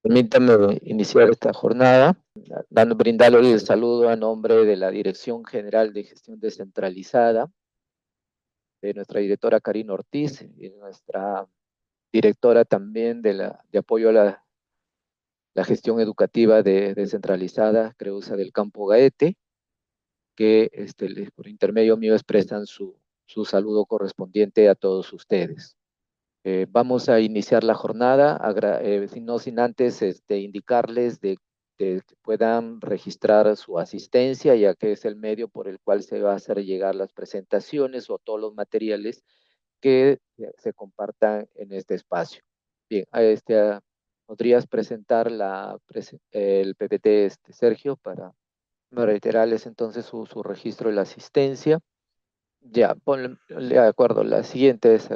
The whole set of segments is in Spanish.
Permítame iniciar esta jornada brindarle el saludo a nombre de la Dirección General de Gestión Descentralizada, de nuestra directora Karina Ortiz y nuestra directora también de apoyo a la gestión educativa descentralizada, Creusa del Campo Gaete, que por intermedio mío expresan su saludo correspondiente a todos ustedes. Vamos a iniciar la jornada, no sin antes indicarles de que puedan registrar su asistencia, ya que es el medio por el cual se va a hacer llegar las presentaciones o todos los materiales que se compartan en este espacio. Bien, ¿podrías presentar el PPT, Sergio, para reiterarles entonces su registro de la asistencia? Ya, ponle de acuerdo, la siguiente es,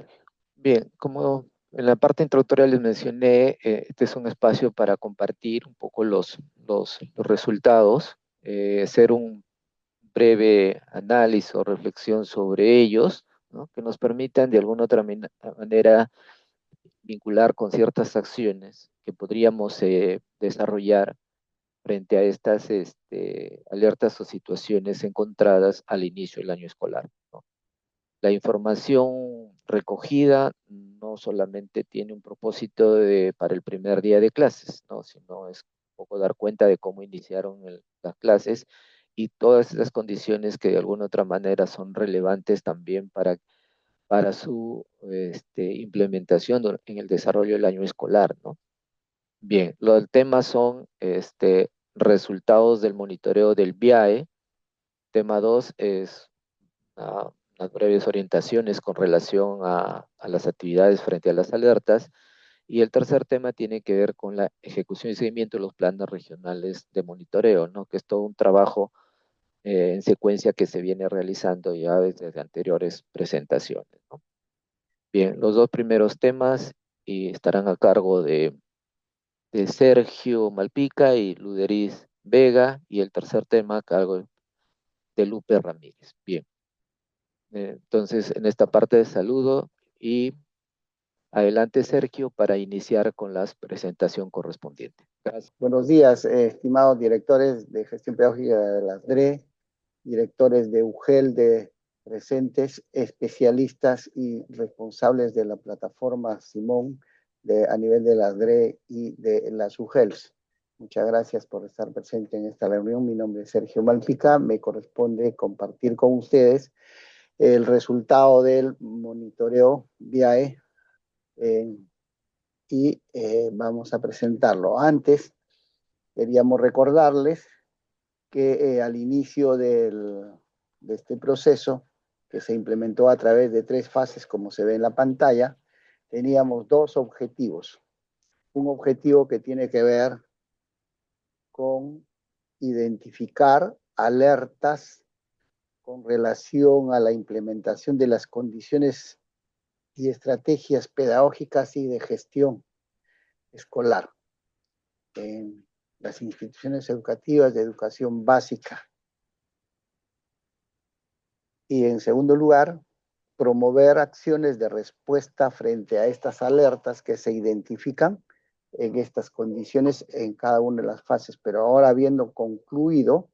bien, como en la parte introductoria les mencioné, este es un espacio para compartir un poco los resultados, hacer un breve análisis o reflexión sobre ellos, ¿no? Que nos permitan de alguna otra manera vincular con ciertas acciones que podríamos desarrollar frente a estas alertas o situaciones encontradas al inicio del año escolar, ¿no? La información recogida no solamente tiene un propósito para el primer día de clases, ¿no? Sino es un poco dar cuenta de cómo iniciaron las clases y todas esas condiciones que de alguna otra manera son relevantes también para su implementación en el desarrollo del año escolar, ¿no? Bien, los temas son resultados del monitoreo del VIAE. Tema 2 es unas breves orientaciones con relación a las actividades frente a las alertas. Y el tercer tema tiene que ver con la ejecución y seguimiento de los planes regionales de monitoreo, ¿no? Que es todo un trabajo en secuencia que se viene realizando ya desde anteriores presentaciones, ¿no? Bien, los dos primeros temas estarán a cargo de Sergio Malpica y Luderis Vega, y el tercer tema a cargo de Lupe Ramírez. Bien. Entonces, en esta parte de saludo y adelante, Sergio, para iniciar con la presentación correspondiente. Gracias. Buenos días, estimados directores de gestión pedagógica de las DRE, directores de UGEL, de presentes, especialistas y responsables de la plataforma Simón a nivel de las DRE y de las UGELs. Muchas gracias por estar presente en esta reunión. Mi nombre es Sergio Malpica. Me corresponde compartir con ustedes el resultado del monitoreo VIAE y vamos a presentarlo. Antes, queríamos recordarles que al inicio de este proceso, que se implementó a través de 3 fases, como se ve en la pantalla, teníamos 2 objetivos. Un objetivo que tiene que ver con identificar alertas con relación a la implementación de las condiciones y estrategias pedagógicas y de gestión escolar en las instituciones educativas de educación básica. Y en segundo lugar, promover acciones de respuesta frente a estas alertas que se identifican en estas condiciones en cada una de las fases. Pero ahora, habiendo concluido,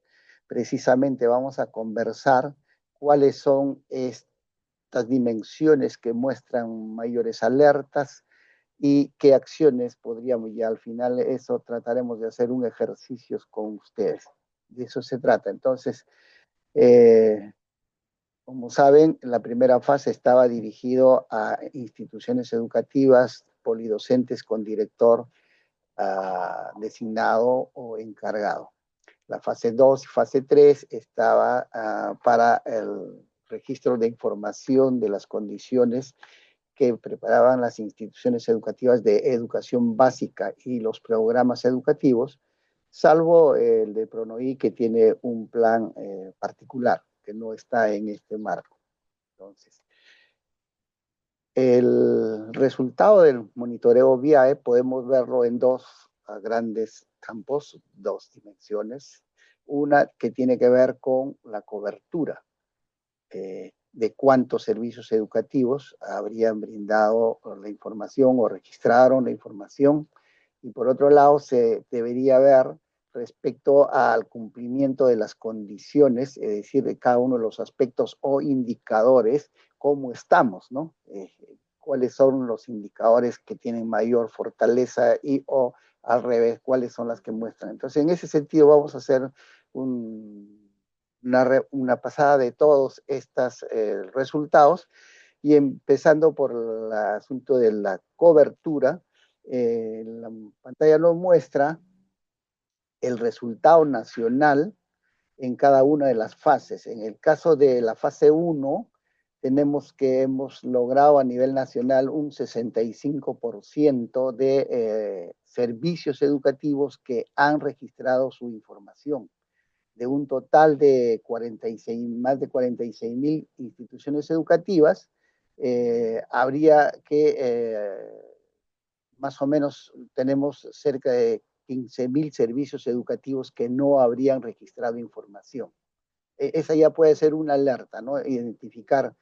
precisamente vamos a conversar cuáles son estas dimensiones que muestran mayores alertas y qué acciones podríamos, ya al final eso trataremos de hacer un ejercicio con ustedes. De eso se trata. Entonces, como saben, la primera fase estaba dirigido a instituciones educativas, polidocentes con director designado o encargado. La fase 2 y fase 3 estaba para el registro de información de las condiciones que preparaban las instituciones educativas de educación básica y los programas educativos, salvo el de PRONOI, que tiene un plan particular, que no está en este marco. Entonces, el resultado del monitoreo VIAE podemos verlo en 2 grandes campos, 2 dimensiones. Una que tiene que ver con la cobertura de cuántos servicios educativos habrían brindado la información o registraron la información y por otro lado se debería ver respecto al cumplimiento de las condiciones, es decir, de cada uno de los aspectos o indicadores, cómo estamos, ¿no? Cuáles son los indicadores que tienen mayor fortaleza y o al revés, cuáles son las que muestran. Entonces, en ese sentido vamos a hacer una pasada de todos estos resultados y empezando por el asunto de la cobertura. La pantalla nos muestra el resultado nacional en cada una de las fases. En el caso de la fase 1, tenemos que hemos logrado a nivel nacional un 65% de servicios educativos que han registrado su información. De un total de 46, más de 46.000 instituciones educativas, habría que más o menos tenemos cerca de 15.000 servicios educativos que no habrían registrado información. Esa ya puede ser una alerta, ¿no? Identificar.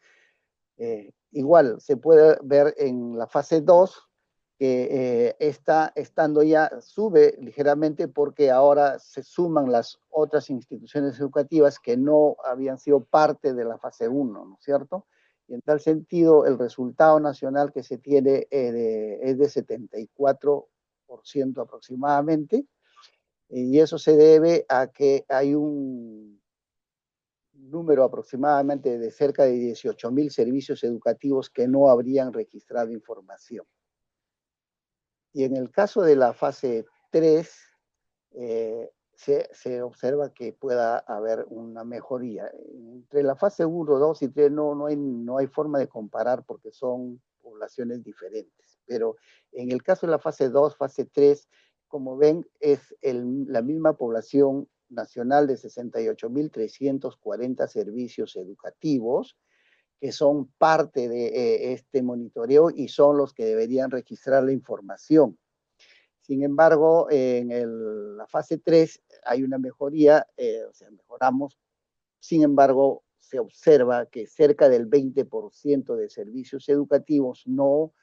Igual se puede ver en la fase 2 que está estando ya, sube ligeramente porque ahora se suman las otras instituciones educativas que no habían sido parte de la fase 1, ¿no es cierto? Y en tal sentido, el resultado nacional que se tiene es de 74% aproximadamente, y eso se debe a que hay un número aproximadamente de cerca de 18.000 servicios educativos que no habrían registrado información. Y en el caso de la fase 3, se observa que pueda haber una mejoría. Entre la fase 1, 2 y 3 no hay forma de comparar porque son poblaciones diferentes. Pero en el caso de la fase 2, fase 3, como ven, es la misma población nacional de 68.340 servicios educativos que son parte de este monitoreo y son los que deberían registrar la información. Sin embargo, la fase 3 hay una mejoría, o sea, mejoramos. Sin embargo, se observa que cerca del 20% de servicios educativos no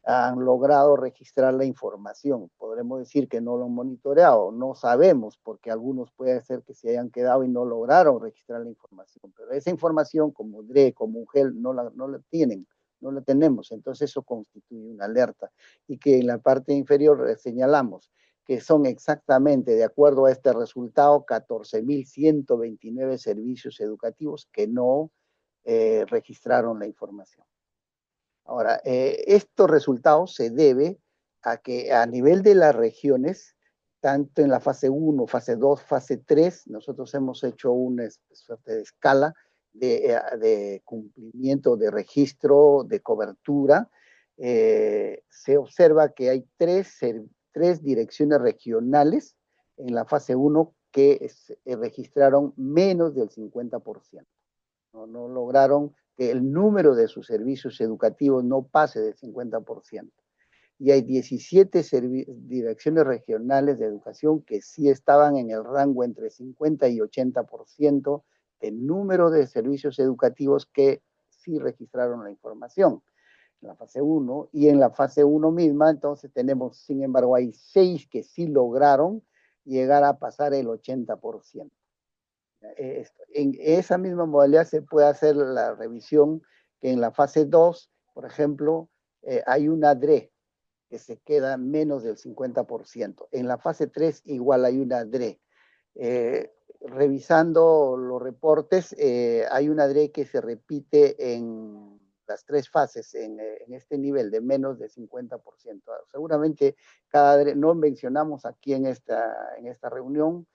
han logrado registrar la información. Podremos decir que no lo han monitoreado, no sabemos, porque algunos puede ser que se hayan quedado y no lograron registrar la información, pero esa información como DRE, como UGEL, no la tienen, no la tenemos, entonces eso constituye una alerta. Y que en la parte inferior señalamos que son exactamente, de acuerdo a este resultado, 14.129 servicios educativos que no registraron la información. Ahora, estos resultados se debe a que a nivel de las regiones, tanto en la fase 1, fase 2, fase 3, nosotros hemos hecho una suerte de escala de cumplimiento, de registro, de cobertura. Se observa que hay tres direcciones regionales en la fase 1 que registraron menos del 50%. No lograron que el número de sus servicios educativos no pase del 50%. Y hay 17 direcciones regionales de educación que sí estaban en el rango entre 50 y 80% de número de servicios educativos que sí registraron la información en la fase 1, y en la fase 1 misma, entonces tenemos, sin embargo, hay 6 que sí lograron llegar a pasar el 80%. En esa misma modalidad se puede hacer la revisión que en la fase 2, por ejemplo, hay una DRE que se queda menos del 50%. En la fase 3 igual hay una DRE. Revisando los reportes, hay una DRE que se repite en las tres fases, en este nivel de menos del 50%. Seguramente cada DRE, no mencionamos aquí en esta reunión,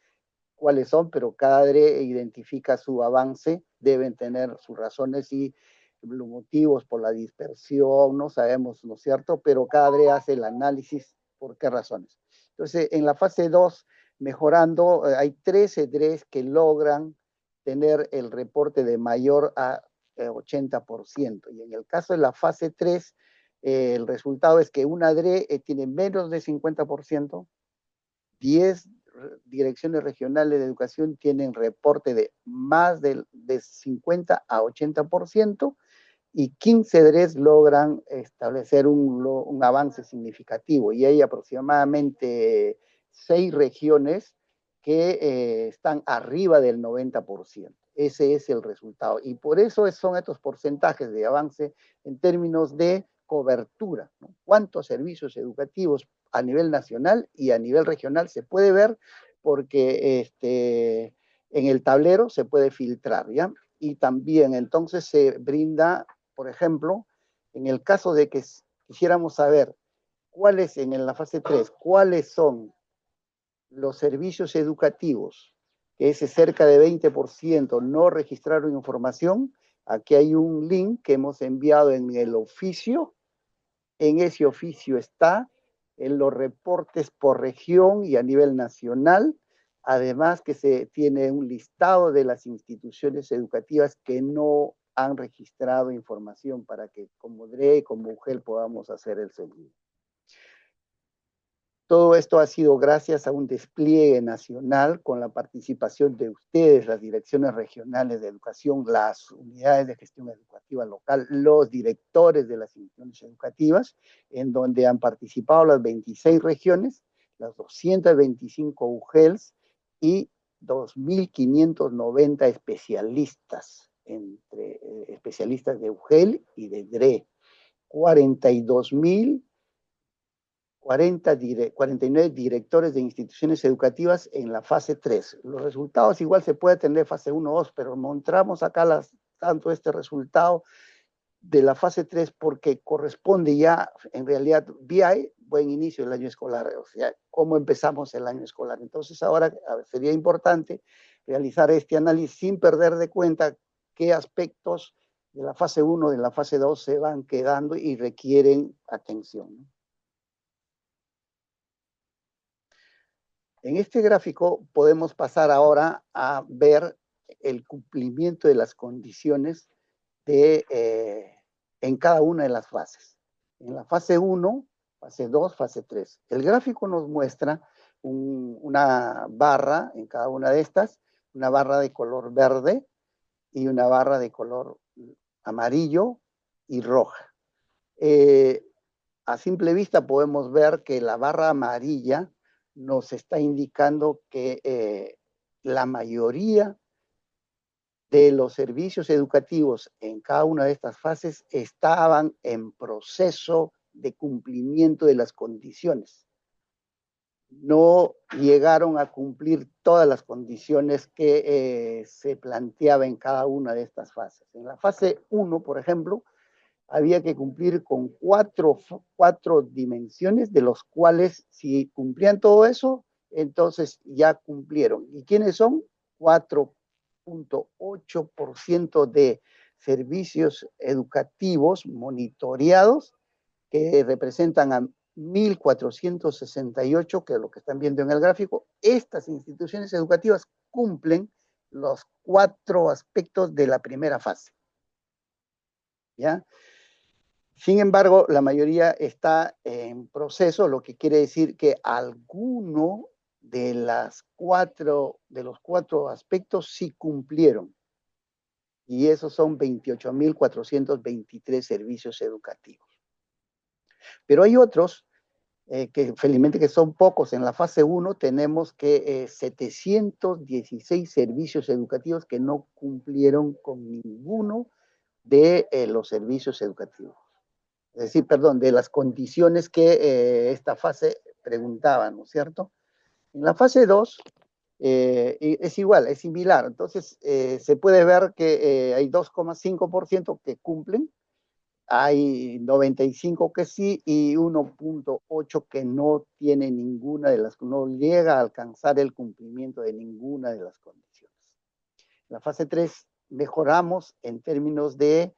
cuáles son, pero cada DRE identifica su avance, deben tener sus razones y los motivos por la dispersión, no sabemos, ¿no es cierto? Pero cada DRE hace el análisis por qué razones. Entonces, en la fase 2, mejorando, hay 13 DREs que logran tener el reporte de mayor a 80%. Y en el caso de la fase 3, el resultado es que una DRE tiene menos de 50%, 10 direcciones regionales de educación tienen reporte de más de 50 a 80%, y 15 DREs logran establecer un avance significativo, y hay aproximadamente 6 regiones que están arriba del 90%. Ese es el resultado, y por eso son estos porcentajes de avance en términos de cobertura, ¿no? ¿Cuántos servicios educativos a nivel nacional y a nivel regional se puede ver? Porque en el tablero se puede filtrar, ¿ya? Y también entonces se brinda, por ejemplo, en el caso de que quisiéramos saber cuáles, en la fase 3, cuáles son los servicios educativos, que ese cerca de 20% no registraron información, aquí hay un link que hemos enviado en el oficio. En ese oficio está en los reportes por región y a nivel nacional, además que se tiene un listado de las instituciones educativas que no han registrado información para que como DRE y como UGEL podamos hacer el seguimiento. Todo esto ha sido gracias a un despliegue nacional con la participación de ustedes, las direcciones regionales de educación, las unidades de gestión educativa local, los directores de las instituciones educativas, en donde han participado las 26 regiones, las 225 UGELs y 2.590 especialistas, entre especialistas de UGEL y de DRE, 42.000 49 directores de instituciones educativas en la fase 3. Los resultados igual se puede tener fase 1 o 2, pero mostramos acá tanto este resultado de la fase 3 porque corresponde ya, en realidad, BI, buen inicio del año escolar, o sea, cómo empezamos el año escolar. Entonces ahora sería importante realizar este análisis sin perder de cuenta qué aspectos de la fase 1, de la fase 2 se van quedando y requieren atención, ¿no? En este gráfico podemos pasar ahora a ver el cumplimiento de las condiciones en cada una de las fases. En la fase 1, fase 2, fase 3. El gráfico nos muestra una barra en cada una de estas, una barra de color verde y una barra de color amarillo y roja. A simple vista podemos ver que la barra amarilla nos está indicando que la mayoría de los servicios educativos en cada una de estas fases estaban en proceso de cumplimiento de las condiciones. No llegaron a cumplir todas las condiciones que se planteaba en cada una de estas fases. En la fase 1, por ejemplo, había que cumplir con cuatro dimensiones, de los cuales si cumplían todo eso, entonces ya cumplieron. ¿Y quiénes son? 4.8% de servicios educativos monitoreados, que representan a 1.468, que es lo que están viendo en el gráfico. Estas instituciones educativas cumplen los 4 aspectos de la primera fase, ¿ya? Sin embargo, la mayoría está en proceso, lo que quiere decir que alguno de los 4 aspectos sí cumplieron. Y esos son 28.423 servicios educativos. Pero hay otros que felizmente que son pocos. En la fase 1 tenemos que 716 servicios educativos que no cumplieron con ninguno de los servicios educativos. Es decir, perdón, de las condiciones que esta fase preguntaba, ¿no es cierto? En la fase 2 es igual, es similar. Entonces, se puede ver que hay 2,5% que cumplen, hay 95 que sí y 1.8 que no tiene ninguna de las, no llega a alcanzar el cumplimiento de ninguna de las condiciones. En la fase 3 mejoramos en términos de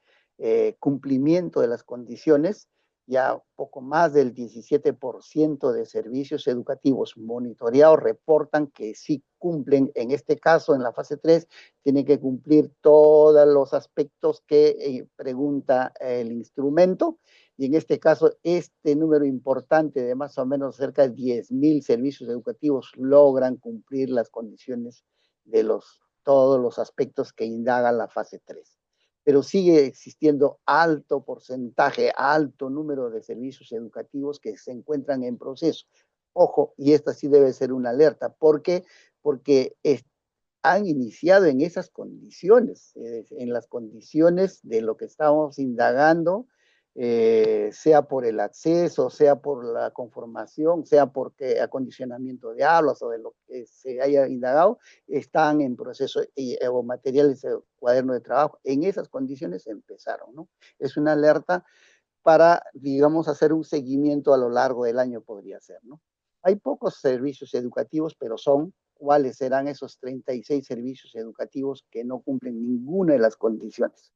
cumplimiento de las condiciones, ya poco más del 17% de servicios educativos monitoreados reportan que sí cumplen. En este caso, en la fase 3, tienen que cumplir todos los aspectos que pregunta el instrumento, y en este caso, este número importante de más o menos cerca de 10.000 servicios educativos logran cumplir las condiciones de todos los aspectos que indaga la fase 3. pero sigue existiendo alto porcentaje, alto número de servicios educativos que se encuentran en proceso. Ojo, y esta sí debe ser una alerta. ¿Por qué? Porque han iniciado en esas condiciones, en las condiciones de lo que estamos indagando, sea por el acceso, sea por la conformación, sea porque acondicionamiento de aulas o de lo que se haya indagado, están en proceso o materiales de cuaderno de trabajo. En esas condiciones empezaron, ¿no? Es una alerta para, digamos, hacer un seguimiento a lo largo del año, podría ser, ¿no? Hay pocos servicios educativos, pero son cuáles serán esos 36 servicios educativos que no cumplen ninguna de las condiciones.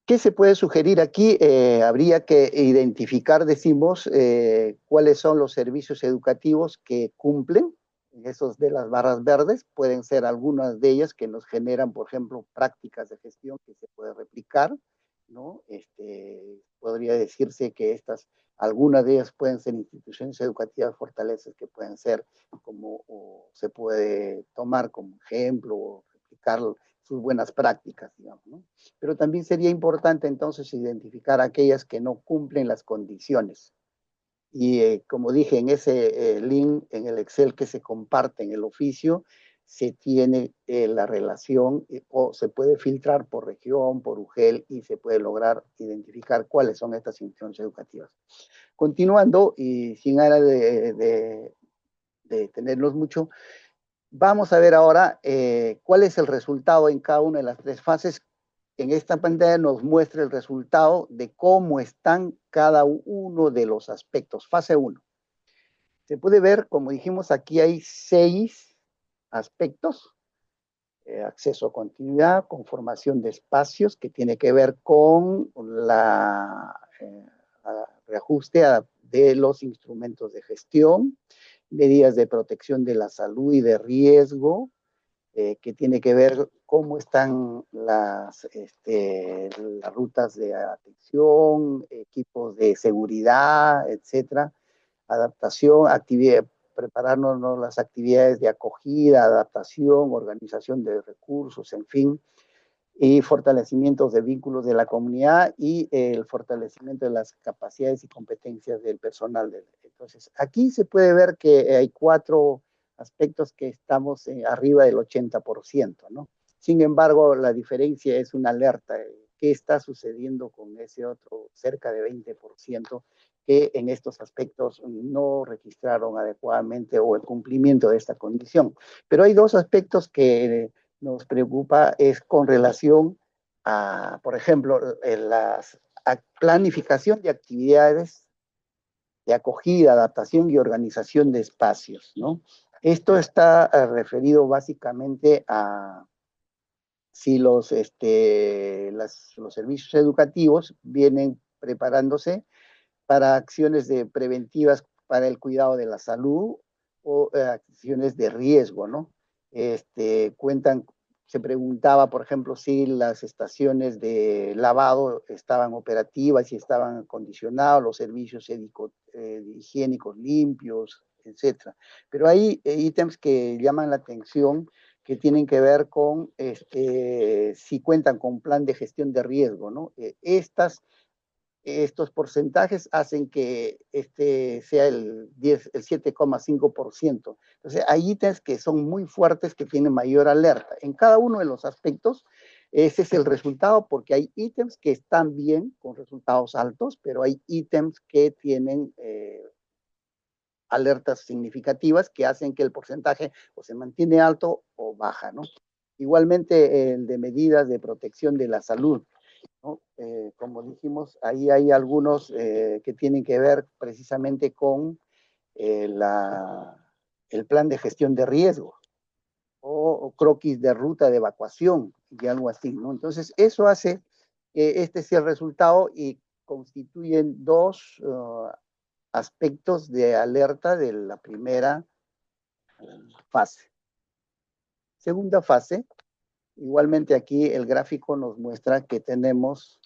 ¿Qué se puede sugerir aquí? Habría que identificar, decimos, cuáles son los servicios educativos que cumplen. Esos de las barras verdes pueden ser algunas de ellas que nos generan, por ejemplo, prácticas de gestión que se puede replicar, ¿no? Podría decirse que algunas de ellas pueden ser instituciones educativas fortalezas que pueden ser como, o se puede tomar como ejemplo o replicar sus buenas prácticas, digamos, ¿no? Pero también sería importante entonces identificar aquellas que no cumplen las condiciones. Y como dije, en ese link, en el Excel que se comparte en el oficio, se tiene la relación o se puede filtrar por región, por UGEL, y se puede lograr identificar cuáles son estas instituciones educativas. Continuando, y sin área de tenerlos mucho, vamos a ver ahora cuál es el resultado en cada una de las tres fases. En esta pantalla nos muestra el resultado de cómo están cada uno de los aspectos. Fase 1. Se puede ver, como dijimos, aquí hay 6 aspectos. Acceso a continuidad, conformación de espacios, que tiene que ver con la reajuste de los instrumentos de gestión, medidas de protección de la salud y de riesgo, que tiene que ver cómo están las rutas de atención, equipos de seguridad, etcétera, adaptación, prepararnos las actividades de acogida, adaptación, organización de recursos, en fin, y fortalecimientos de vínculos de la comunidad y el fortalecimiento de las capacidades y competencias del personal. Entonces, aquí se puede ver que hay 4 aspectos que estamos arriba del 80%, ¿no? Sin embargo, la diferencia es una alerta. ¿Qué está sucediendo con ese otro cerca de 20% que en estos aspectos no registraron adecuadamente o el cumplimiento de esta condición? Pero hay 2 aspectos que nos preocupa es con relación a, por ejemplo, la planificación de actividades de acogida, adaptación y organización de espacios, ¿no? Esto está referido básicamente a si los servicios educativos vienen preparándose para acciones preventivas para el cuidado de la salud o acciones de riesgo, ¿no? Se preguntaba, por ejemplo, si las estaciones de lavado estaban operativas, si estaban acondicionados, los servicios higiénicos limpios, etcétera. Pero hay ítems que llaman la atención que tienen que ver con si cuentan con plan de gestión de riesgo, ¿no? Estos porcentajes hacen que sea el 7,5%. Entonces, hay ítems que son muy fuertes, que tienen mayor alerta. En cada uno de los aspectos, ese es el resultado, porque hay ítems que están bien, con resultados altos, pero hay ítems que tienen alertas significativas que hacen que el porcentaje o se mantiene alto o baja, ¿no? Igualmente, el de medidas de protección de la salud, ¿no? Como dijimos, ahí hay algunos que tienen que ver precisamente con el plan de gestión de riesgo o croquis de ruta de evacuación y algo así, ¿no? Entonces, eso hace que este sea el resultado y constituyen 2 aspectos de alerta de la primera fase. Segunda fase, igualmente aquí el gráfico nos muestra que tenemos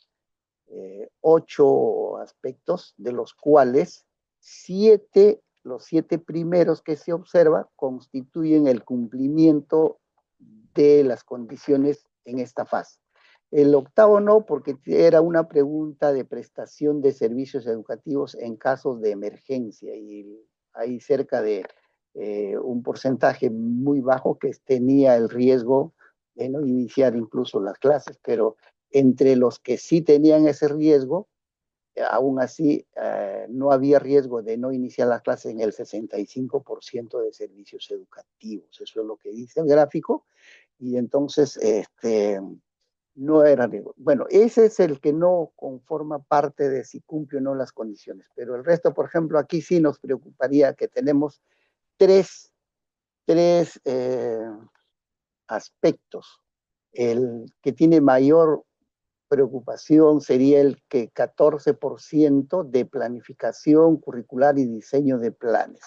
8 aspectos, de los cuales los 7 primeros que se observa constituyen el cumplimiento de las condiciones en esta fase. El octavo no, porque era una pregunta de prestación de servicios educativos en casos de emergencia, y hay cerca de un porcentaje muy bajo que tenía el riesgo de no iniciar incluso las clases, pero entre los que sí tenían ese riesgo, aún así no había riesgo de no iniciar las clases en el 65% de servicios educativos. Eso es lo que dice el gráfico, y entonces no era riesgo. Bueno, ese es el que no conforma parte de si cumple o no las condiciones, pero el resto, por ejemplo, aquí sí nos preocuparía que tenemos tres aspectos. El que tiene mayor preocupación sería el que 14% de planificación curricular y diseño de planes.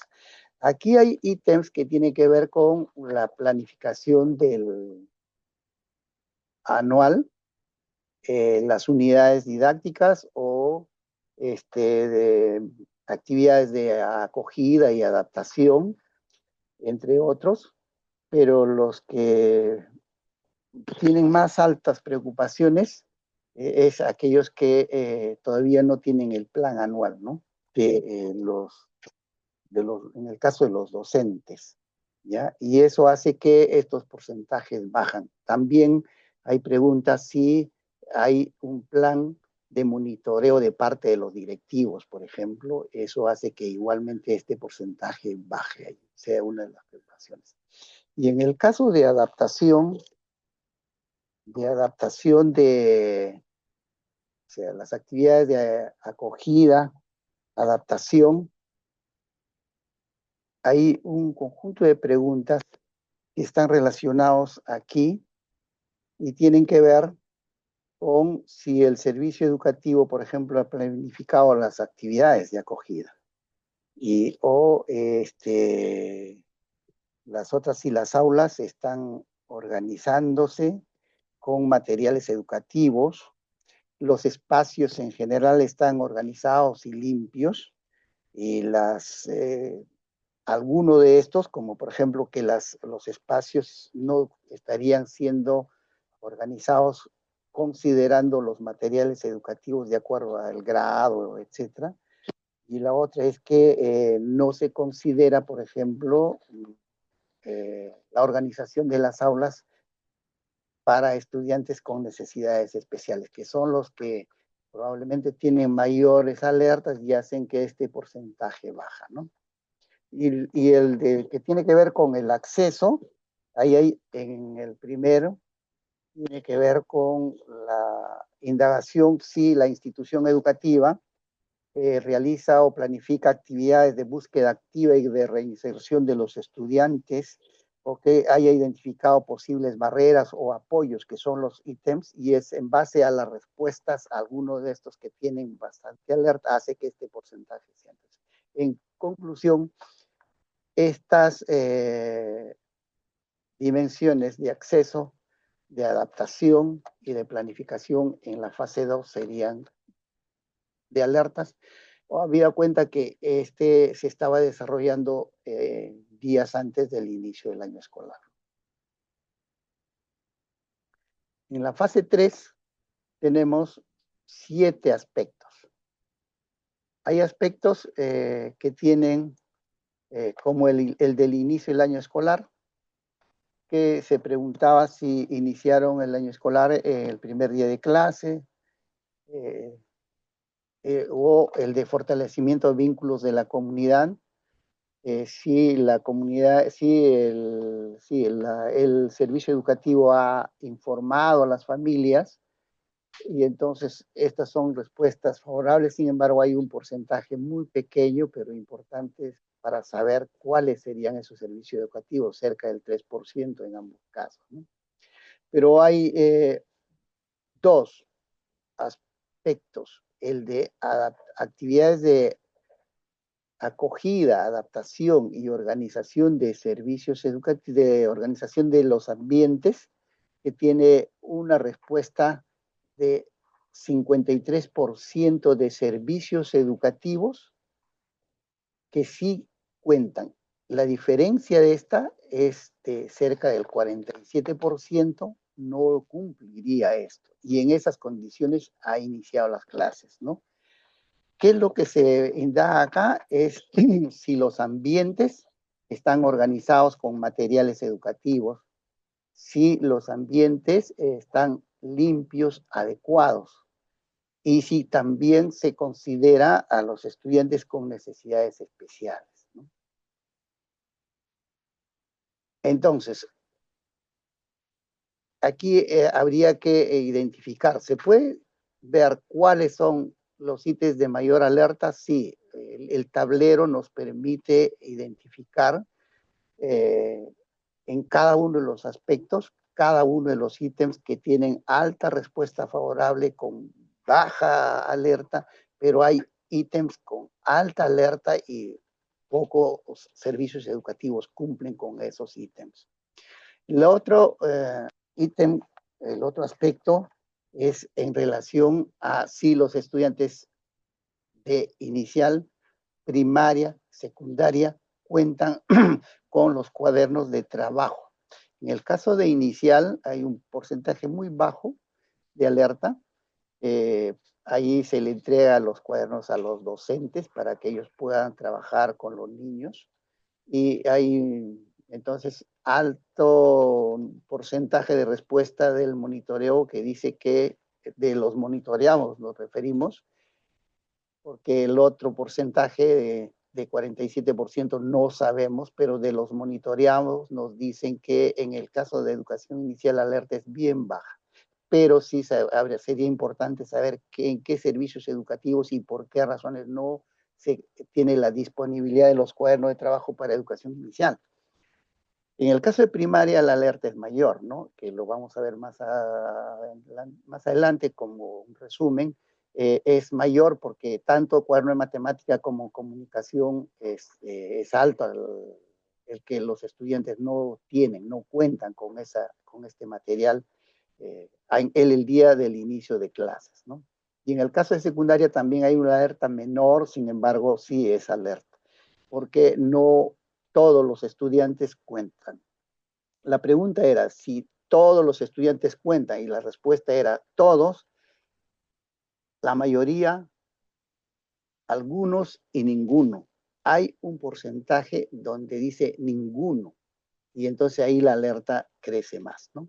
Aquí hay ítems que tienen que ver con la planificación del anual, las unidades didácticas o de actividades de acogida y adaptación, entre otros, pero los que tienen más altas preocupaciones es aquellos que todavía no tienen el plan anual, ¿no? En el caso de los docentes, ¿ya? Y eso hace que estos porcentajes bajan. También hay preguntas si hay un plan de monitoreo de parte de los directivos, por ejemplo. Eso hace que igualmente este porcentaje baje, ahí, sea una de las preocupaciones. Y en el caso de o sea, las actividades de acogida, adaptación, hay un conjunto de preguntas que están relacionados aquí y tienen que ver con si el servicio educativo, por ejemplo, ha planificado las actividades de acogida, o las otras, si las aulas están organizándose con materiales educativos, los espacios en general están organizados y limpios, y alguno de estos, como por ejemplo que los espacios no estarían siendo organizados considerando los materiales educativos de acuerdo al grado, etcétera. Y la otra es que no se considera, por ejemplo, la organización de las aulas para estudiantes con necesidades especiales, que son los que probablemente tienen mayores alertas y hacen que este porcentaje baja, ¿no? Y que tiene que ver con el acceso, ahí hay en el primero, tiene que ver con la indagación si la institución educativa realiza o planifica actividades de búsqueda activa y de reinserción de los estudiantes, o que haya identificado posibles barreras o apoyos, que son los ítems, y es en base a las respuestas, algunos de estos que tienen bastante alerta, hace que este porcentaje sea. En conclusión, estas dimensiones de acceso, de adaptación y de planificación en la fase 2 serían de alertas. Habida cuenta que se estaba desarrollando días antes del inicio del año escolar. En la fase 3 tenemos 7 aspectos. Hay aspectos que tienen, como el del inicio del año escolar, que se preguntaba si iniciaron el año escolar el primer día de clase, o el de fortalecimiento de vínculos de la comunidad, si la comunidad, el servicio educativo ha informado a las familias, y entonces estas son respuestas favorables. Sin embargo, hay un porcentaje muy pequeño, pero importante para saber cuáles serían esos servicios educativos, cerca del 3% en ambos casos, ¿no? Pero hay dos aspectos: el de actividades de acogida, adaptación y organización de servicios educativos, de organización de los ambientes, que tiene una respuesta de 53% de servicios educativos que sí cuentan. La diferencia de esta es de cerca del 47% no cumpliría esto. Y en esas condiciones ha iniciado las clases, ¿no? ¿Qué es lo que se indaga acá? Es si los ambientes están organizados con materiales educativos, si los ambientes están limpios, adecuados, y si también se considera a los estudiantes con necesidades especiales, ¿no? Entonces, aquí habría que identificar, ¿se puede ver cuáles son los ítems de mayor alerta? Sí, el tablero nos permite identificar eh, en cada uno de los aspectos, cada uno de los ítems que tienen alta respuesta favorable con baja alerta, pero hay ítems con alta alerta y pocos servicios educativos cumplen con esos ítems. El otro ítem, el otro aspecto es en relación a si los estudiantes de inicial, primaria, secundaria cuentan con los cuadernos de trabajo. En el caso de inicial hay un porcentaje muy bajo de alerta. Eh, Ahí se le entrega los cuadernos a los docentes para que ellos puedan trabajar con los niños. Y hay entonces alto porcentaje de respuesta del monitoreo que dice que de los monitoreados nos referimos, porque el otro porcentaje de 47% no sabemos, pero de los monitoreados nos dicen que en el caso de educación inicial la alerta es bien baja. Pero sí sería importante saber en qué servicios educativos y por qué razones no se tiene la disponibilidad de los cuadernos de trabajo para educación inicial. En el caso de primaria, la alerta es mayor, ¿no? Que lo vamos a ver más adelante como un resumen. Es mayor porque tanto cuaderno de matemática como comunicación es alto el que los estudiantes no tienen, no cuentan con este material el día del inicio de clases, ¿no? Y en el caso de secundaria también hay una alerta menor, sin embargo, sí es alerta, porque no todos los estudiantes cuentan. La pregunta era si todos los estudiantes cuentan y la respuesta era todos, la mayoría, algunos y ninguno. Hay un porcentaje donde dice ninguno y entonces ahí la alerta crece más, ¿no?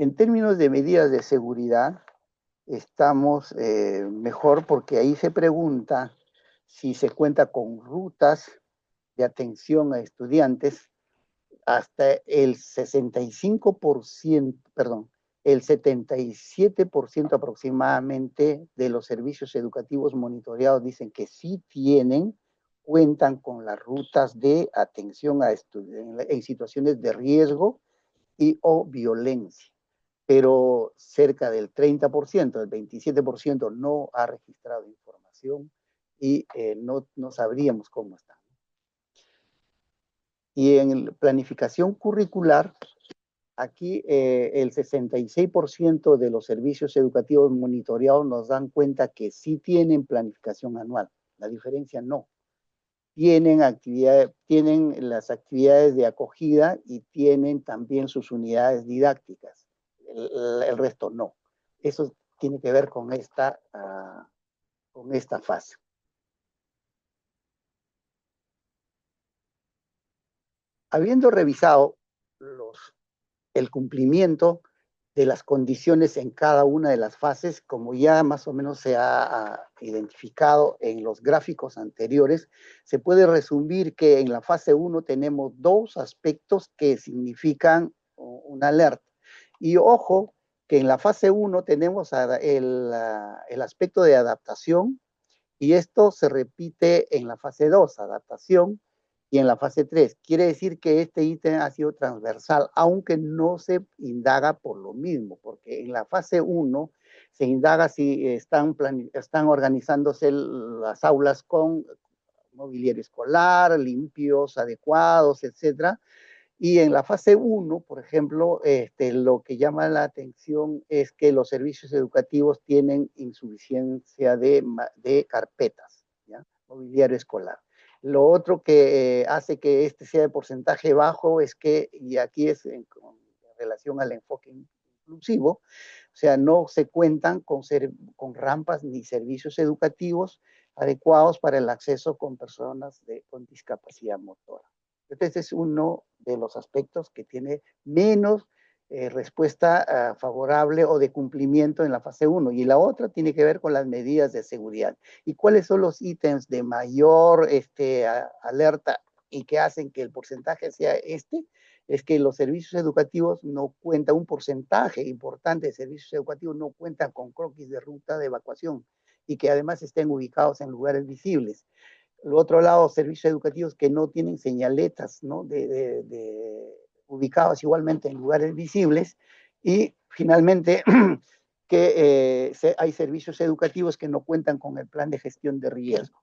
En términos de medidas de seguridad, estamos mejor porque ahí se pregunta si se cuenta con rutas de atención a estudiantes. Hasta el 65%, perdón, el 77% aproximadamente de los servicios educativos monitoreados dicen que sí cuentan con las rutas de atención a estudiantes en situaciones de riesgo y o violencia. Pero cerca del 30%, el 27% no ha registrado información y no sabríamos cómo está. Y en planificación curricular, aquí el 66% de los servicios educativos monitoreados nos dan cuenta que sí tienen planificación anual. La diferencia no. Tienen las actividades de acogida y tienen también sus unidades didácticas. El resto no. Eso tiene que ver con esta fase. Habiendo revisado el cumplimiento de las condiciones en cada una de las fases, como ya más o menos se ha identificado en los gráficos anteriores, se puede resumir que en la fase 1 tenemos dos aspectos que significan una alerta. Y ojo, que en la fase 1 tenemos el aspecto de adaptación, y esto se repite en la fase 2, adaptación, y en la fase 3. Quiere decir que este ítem ha sido transversal, aunque no se indaga por lo mismo, porque en la fase 1 se indaga si están organizándose las aulas con mobiliario escolar, limpios, adecuados, etcétera. Y en la fase 1, por ejemplo, lo que llama la atención es que los servicios educativos tienen insuficiencia de carpetas, ¿ya? Mobiliario escolar. Lo otro que hace que este sea de porcentaje bajo es que, y aquí es relación al enfoque inclusivo. O sea, no se cuentan con rampas ni servicios educativos adecuados para el acceso con personas con discapacidad motora. Este es uno de los aspectos que tiene menos respuesta favorable o de cumplimiento en la fase 1. Y la otra tiene que ver con las medidas de seguridad. ¿Y cuáles son los ítems de mayor alerta y que hacen que el porcentaje sea este? Es que los servicios educativos no cuentan, un porcentaje importante de servicios educativos no cuentan con croquis de ruta de evacuación y que además estén ubicados en lugares visibles. Por otro lado, servicios educativos que no tienen señaletas, ¿no? Ubicados igualmente en lugares visibles. Y finalmente, que hay servicios educativos que no cuentan con el plan de gestión de riesgo.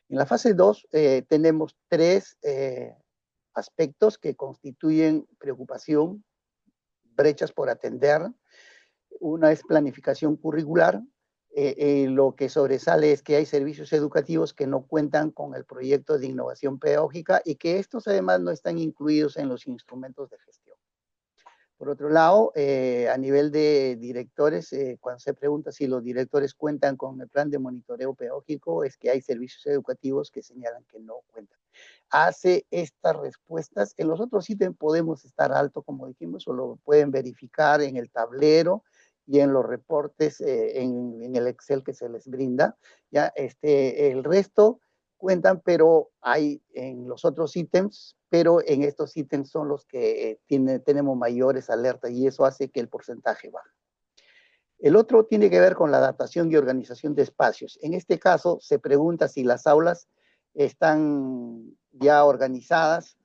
En la fase 2 tenemos tres aspectos que constituyen preocupación, brechas por atender. Una es planificación curricular. Lo que sobresale es que hay servicios educativos que no cuentan con el proyecto de innovación pedagógica y que estos además no están incluidos en los instrumentos de gestión. Por otro lado, a nivel de directores, cuando se pregunta si los directores cuentan con el plan de monitoreo pedagógico, es que hay servicios educativos que señalan que no cuentan. Hace estas respuestas. En los otros ítems podemos estar alto, como dijimos, o lo pueden verificar en el tablero y en los reportes, en el Excel que se les brinda. Ya, el resto cuentan, pero hay en los otros ítems, pero en estos ítems son los que tenemos mayores alertas y eso hace que el porcentaje baje. El otro tiene que ver con la adaptación y organización de espacios. En este caso se pregunta si las aulas están ya organizadas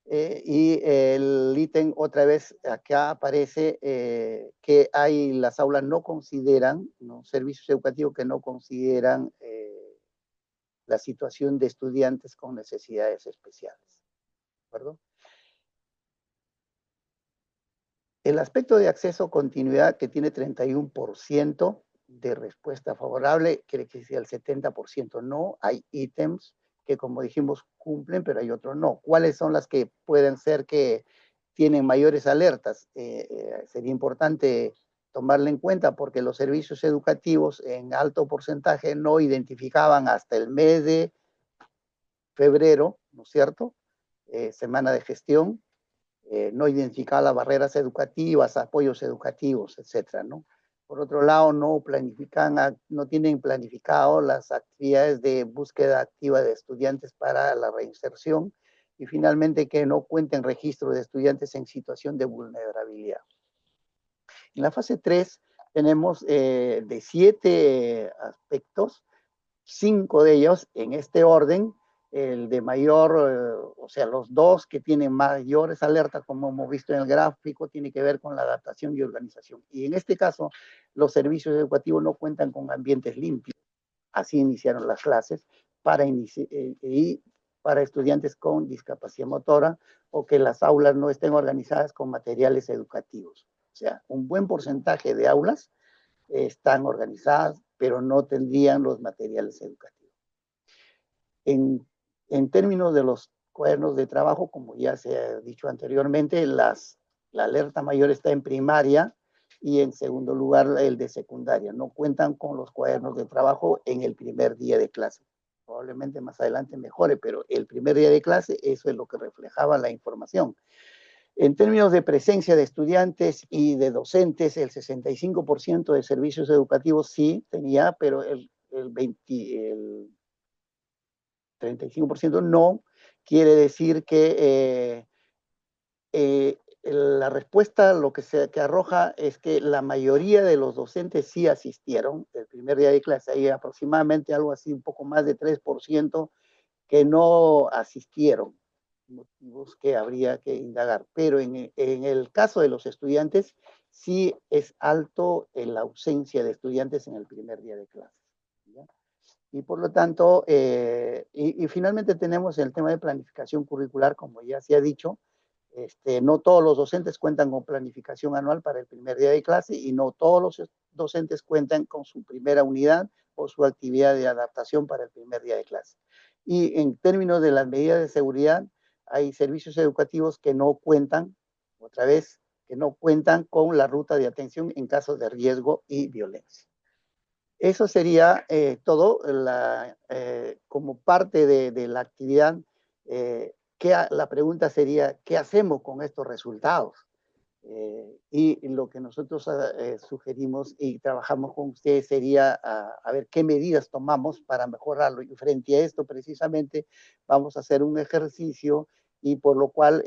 y el ítem otra vez acá aparece que hay las aulas no consideran, ¿no? Servicios educativos que no consideran la situación de estudiantes con necesidades especiales. ¿De acuerdo? El aspecto de acceso a continuidad que tiene 31% de respuesta favorable, quiere decir el 70% no. Hay ítems que, como dijimos, cumplen, pero hay otros no. ¿Cuáles son las que pueden ser que tienen mayores alertas? Sería importante tomarla en cuenta porque los servicios educativos en alto porcentaje no identificaban hasta el mes de febrero, ¿no es cierto? Semana de gestión, no identificaba las barreras educativas, apoyos educativos, etcétera, ¿no? Por otro lado, no tienen planificado las actividades de búsqueda activa de estudiantes para la reinserción y finalmente que no cuenten registro de estudiantes en situación de vulnerabilidad. En la fase 3 tenemos de 7 aspectos, 5 de ellos en este orden. El de mayor, o sea, los dos que tienen mayores alertas, como hemos visto en el gráfico, tiene que ver con la adaptación y organización. Y en este caso, los servicios educativos no cuentan con ambientes limpios. Así iniciaron las clases y para estudiantes con discapacidad motora o que las aulas no estén organizadas con materiales educativos. O sea, un buen porcentaje de aulas están organizadas, pero no tendrían los materiales educativos. En términos de los cuadernos de trabajo, como ya se ha dicho anteriormente, la alerta mayor está en primaria y en segundo lugar el de secundaria. No cuentan con los cuadernos de trabajo en el primer día de clase. Probablemente más adelante mejore, pero el primer día de clase, eso es lo que reflejaba la información. En términos de presencia de estudiantes y de docentes, el 65% de servicios educativos sí tenía, pero el 35% no. Quiere decir que la respuesta lo que arroja es que la mayoría de los docentes sí asistieron el primer día de clase. Hay aproximadamente algo así, un poco más de 3% que no asistieron, motivos que habría que indagar. Pero en el caso de los estudiantes, sí es alto la ausencia de estudiantes en el primer día de clase. ¿Ya? Y por lo tanto, y finalmente tenemos el tema de planificación curricular, como ya se ha dicho. No todos los docentes cuentan con planificación anual para el primer día de clase y no todos los docentes cuentan con su primera unidad o su actividad de adaptación para el primer día de clase. Y en términos de las medidas de seguridad, hay servicios educativos que no cuentan otra vez, que no cuentan con la ruta de atención en casos de riesgo y violencia. Eso sería todo como parte de la actividad. La pregunta sería, ¿qué hacemos con estos resultados? Y lo que nosotros sugerimos y trabajamos con ustedes sería a ver qué medidas tomamos para mejorarlo. Y frente a esto, precisamente, vamos a hacer un ejercicio y por lo cual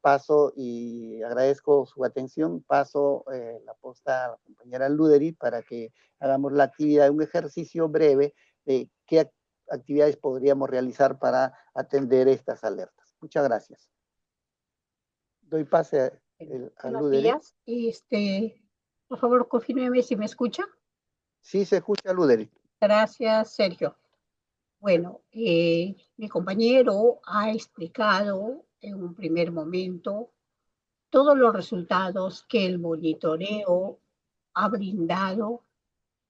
paso y agradezco su atención, paso la posta a la compañera Luderi para que hagamos la actividad, un ejercicio breve de qué actividades podríamos realizar para atender estas alertas. Muchas gracias. Doy pase a Buenos Luderi. días. Por favor, confírmeme si me escucha. Sí, se escucha, Luderi. Gracias, Sergio. Bueno, mi compañero ha explicado en un primer momento todos los resultados que el monitoreo ha brindado,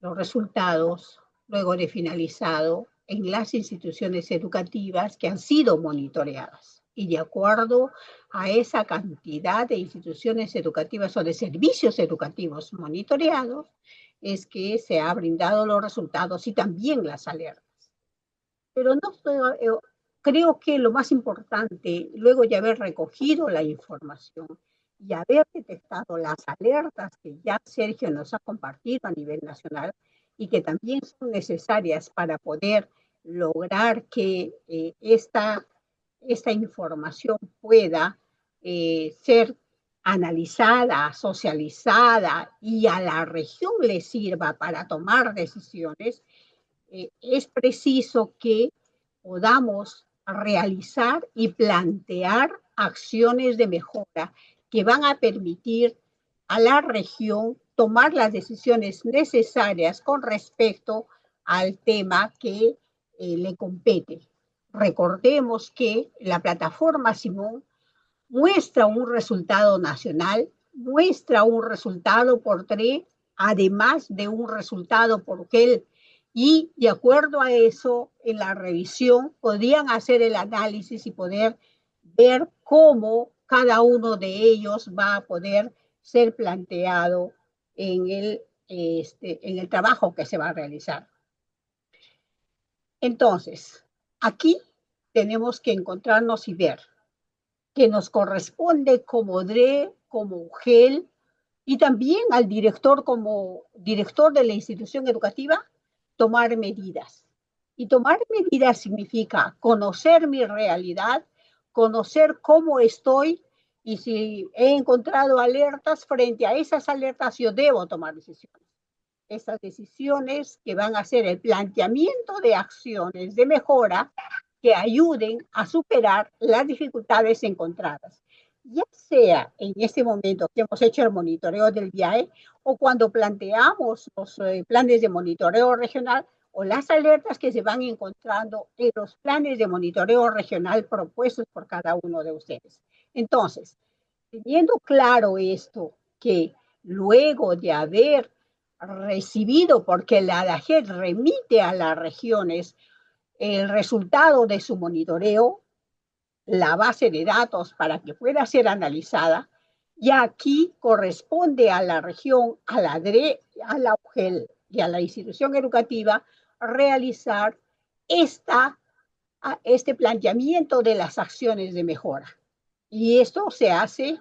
los resultados luego de finalizado en las instituciones educativas que han sido monitoreadas. Y de acuerdo a esa cantidad de instituciones educativas o de servicios educativos monitoreados, es que se han brindado los resultados y también las alertas. Pero creo que lo más importante, luego de haber recogido la información y haber detectado las alertas que ya Sergio nos ha compartido a nivel nacional y que también son necesarias para poder lograr que esta información pueda ser analizada, socializada y a la región le sirva para tomar decisiones, es preciso que podamos realizar y plantear acciones de mejora que van a permitir a la región tomar las decisiones necesarias con respecto al tema que le compete. Recordemos que la plataforma Simón muestra un resultado nacional, muestra un resultado por TRE, además de un resultado por GEL, y de acuerdo a eso, en la revisión podrían hacer el análisis y poder ver cómo cada uno de ellos va a poder ser planteado en el trabajo que se va a realizar. Entonces, aquí tenemos que encontrarnos y ver que nos corresponde como DRE, como UGEL, y también al director como director de la institución educativa, tomar medidas. Y tomar medidas significa conocer mi realidad, conocer cómo estoy y si he encontrado alertas, frente a esas alertas yo debo tomar decisiones. Esas decisiones que van a ser el planteamiento de acciones de mejora que ayuden a superar las dificultades encontradas, ya sea en este momento que hemos hecho el monitoreo del viaje o cuando planteamos los planes de monitoreo regional o las alertas que se van encontrando en los planes de monitoreo regional propuestos por cada uno de ustedes. Entonces, teniendo claro esto, que luego de haber recibido, porque la ADAGED remite a las regiones el resultado de su monitoreo, la base de datos para que pueda ser analizada, y aquí corresponde a la región, a la DRE, a la UGEL y a la institución educativa realizar este planteamiento de las acciones de mejora. Y esto se hace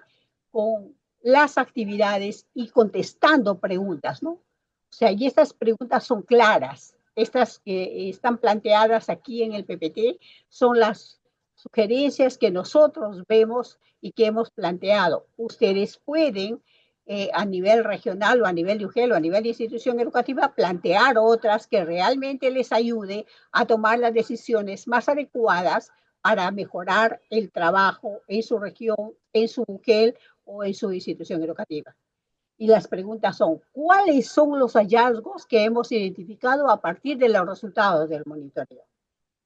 con las actividades y contestando preguntas, ¿no? O sea, y estas preguntas son claras. Estas que están planteadas aquí en el PPT son las sugerencias que nosotros vemos y que hemos planteado. Ustedes pueden, a nivel regional o a nivel de UGEL o a nivel de institución educativa, plantear otras que realmente les ayude a tomar las decisiones más adecuadas para mejorar el trabajo en su región, en su UGEL o en su institución educativa. Y las preguntas son, ¿cuáles son los hallazgos que hemos identificado a partir de los resultados del monitoreo?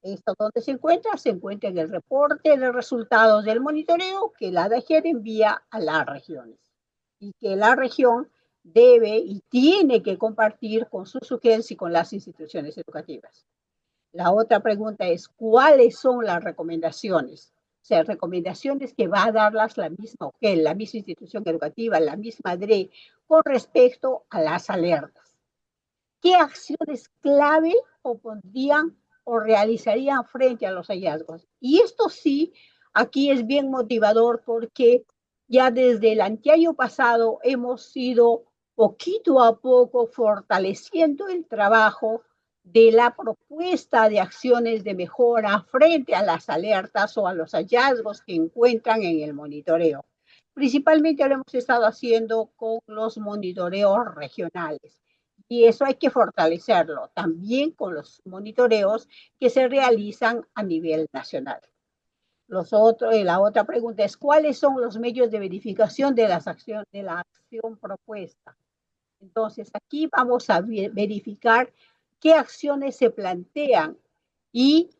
¿Esto dónde se encuentra? Se encuentra en el reporte de resultados del monitoreo que la ADAGED envía a las regiones y que la región debe y tiene que compartir con sus UGELs y con las instituciones educativas. La otra pregunta es, ¿cuáles son las recomendaciones? O sea, recomendaciones que va a darlas la misma UGEL, la misma institución educativa, la misma DRE, con respecto a las alertas. ¿Qué acciones clave opondrían o realizarían frente a los hallazgos? Y esto sí, aquí es bien motivador porque ya desde el anteaño pasado hemos ido poquito a poco fortaleciendo el trabajo de la propuesta de acciones de mejora frente a las alertas o a los hallazgos que encuentran en el monitoreo. Principalmente lo hemos estado haciendo con los monitoreos regionales. Y eso hay que fortalecerlo también con los monitoreos que se realizan a nivel nacional. La otra pregunta es, ¿cuáles son los medios de verificación de la acción propuesta? Entonces, aquí vamos a verificar qué acciones se plantean y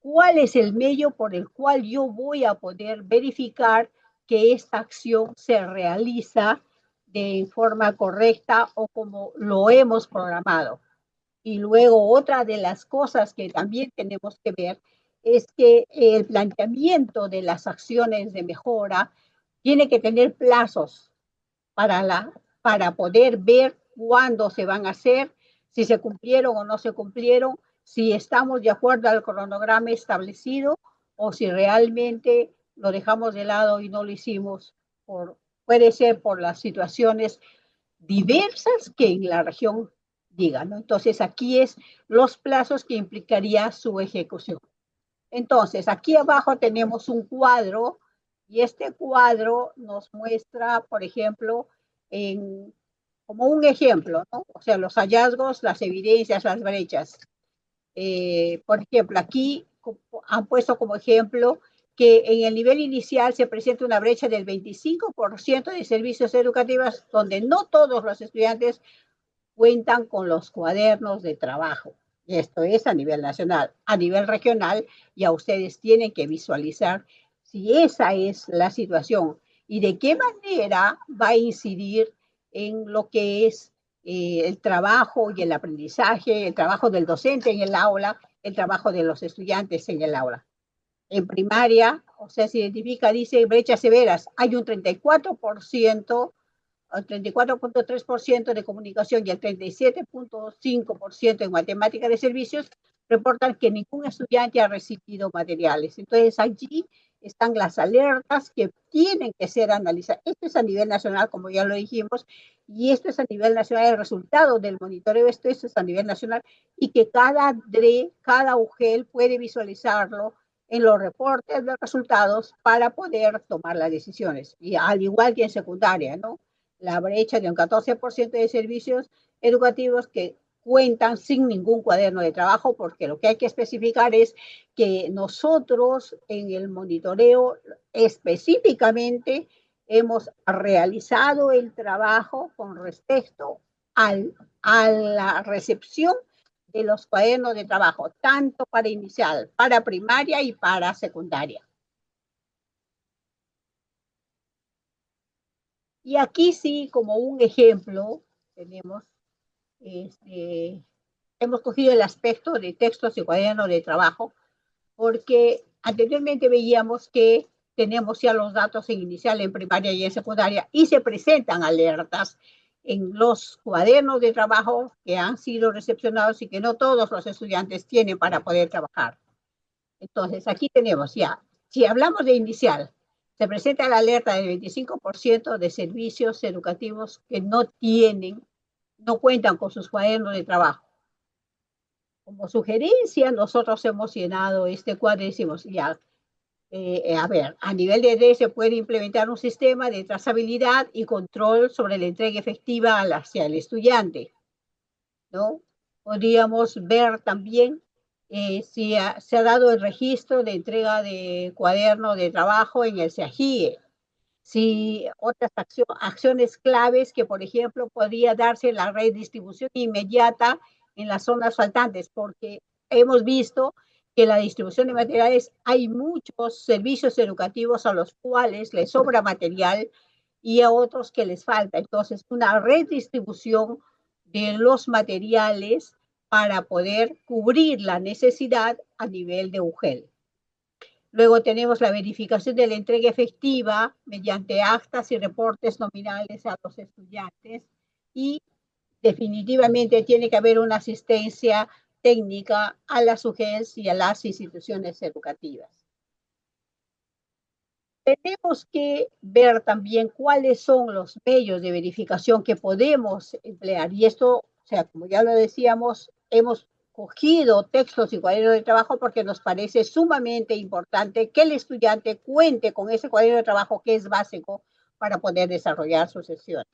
cuál es el medio por el cual yo voy a poder verificar que esta acción se realiza de forma correcta o como lo hemos programado. Y luego otra de las cosas que también tenemos que ver es que el planteamiento de las acciones de mejora tiene que tener plazos para poder ver cuándo se van a hacer, si se cumplieron o no se cumplieron, si estamos de acuerdo al cronograma establecido o si realmente lo dejamos de lado y no lo hicimos. Puede ser por las situaciones diversas que en la región digan, ¿no? Entonces, aquí es los plazos que implicaría su ejecución. Entonces, aquí abajo tenemos un cuadro y este cuadro nos muestra, por ejemplo, como un ejemplo, ¿no? O sea, los hallazgos, las evidencias, las brechas. Por ejemplo, aquí han puesto como ejemplo que en el nivel inicial se presenta una brecha del 25% de servicios educativos donde no todos los estudiantes cuentan con los cuadernos de trabajo. Esto es a nivel nacional. A nivel regional, ya ustedes tienen que visualizar si esa es la situación y de qué manera va a incidir en lo que es el trabajo y el aprendizaje, el trabajo del docente en el aula, el trabajo de los estudiantes en el aula. En primaria, o sea, se identifica, dice brechas severas, hay un 34%, el 34.3% de comunicación y el 37.5% en matemática de servicios, reportan que ningún estudiante ha recibido materiales. Entonces, allí están las alertas que tienen que ser analizadas. Esto es a nivel nacional, como ya lo dijimos, y esto es a nivel nacional, el resultado del monitoreo, esto es a nivel nacional, y que cada DRE, cada UGEL puede visualizarlo en los reportes de resultados para poder tomar las decisiones. Y al igual que en secundaria, ¿no? La brecha de un 14% de servicios educativos que cuentan sin ningún cuaderno de trabajo, porque lo que hay que especificar es que nosotros en el monitoreo específicamente hemos realizado el trabajo con respecto a la recepción de los cuadernos de trabajo, tanto para inicial, para primaria y para secundaria. Y aquí sí, como un ejemplo, tenemos, hemos cogido el aspecto de textos y cuadernos de trabajo, porque anteriormente veíamos que tenemos ya los datos en inicial, en primaria y en secundaria, y se presentan alertas en los cuadernos de trabajo que han sido recepcionados y que no todos los estudiantes tienen para poder trabajar. Entonces, aquí tenemos ya, si hablamos de inicial, se presenta la alerta del 25% de servicios educativos que no cuentan con sus cuadernos de trabajo. Como sugerencia, nosotros hemos llenado este cuadro y decimos, ya, a ver, a nivel de DRE se puede implementar un sistema de trazabilidad y control sobre la entrega efectiva hacia el estudiante, ¿no? Podríamos ver también si se ha dado el registro de entrega de cuaderno de trabajo en el SEAGIE. Si otras acciones claves que, por ejemplo, podría darse la redistribución inmediata en las zonas faltantes, porque hemos visto que la distribución de materiales, hay muchos servicios educativos a los cuales les sobra material y a otros que les falta. Entonces, una redistribución de los materiales para poder cubrir la necesidad a nivel de UGEL. Luego tenemos la verificación de la entrega efectiva mediante actas y reportes nominales a los estudiantes y definitivamente tiene que haber una asistencia técnica a las UGELs y a las instituciones educativas. Tenemos que ver también cuáles son los medios de verificación que podemos emplear. Y esto, o sea, como ya lo decíamos, hemos cogido textos y cuadernos de trabajo porque nos parece sumamente importante que el estudiante cuente con ese cuaderno de trabajo que es básico para poder desarrollar sus sesiones.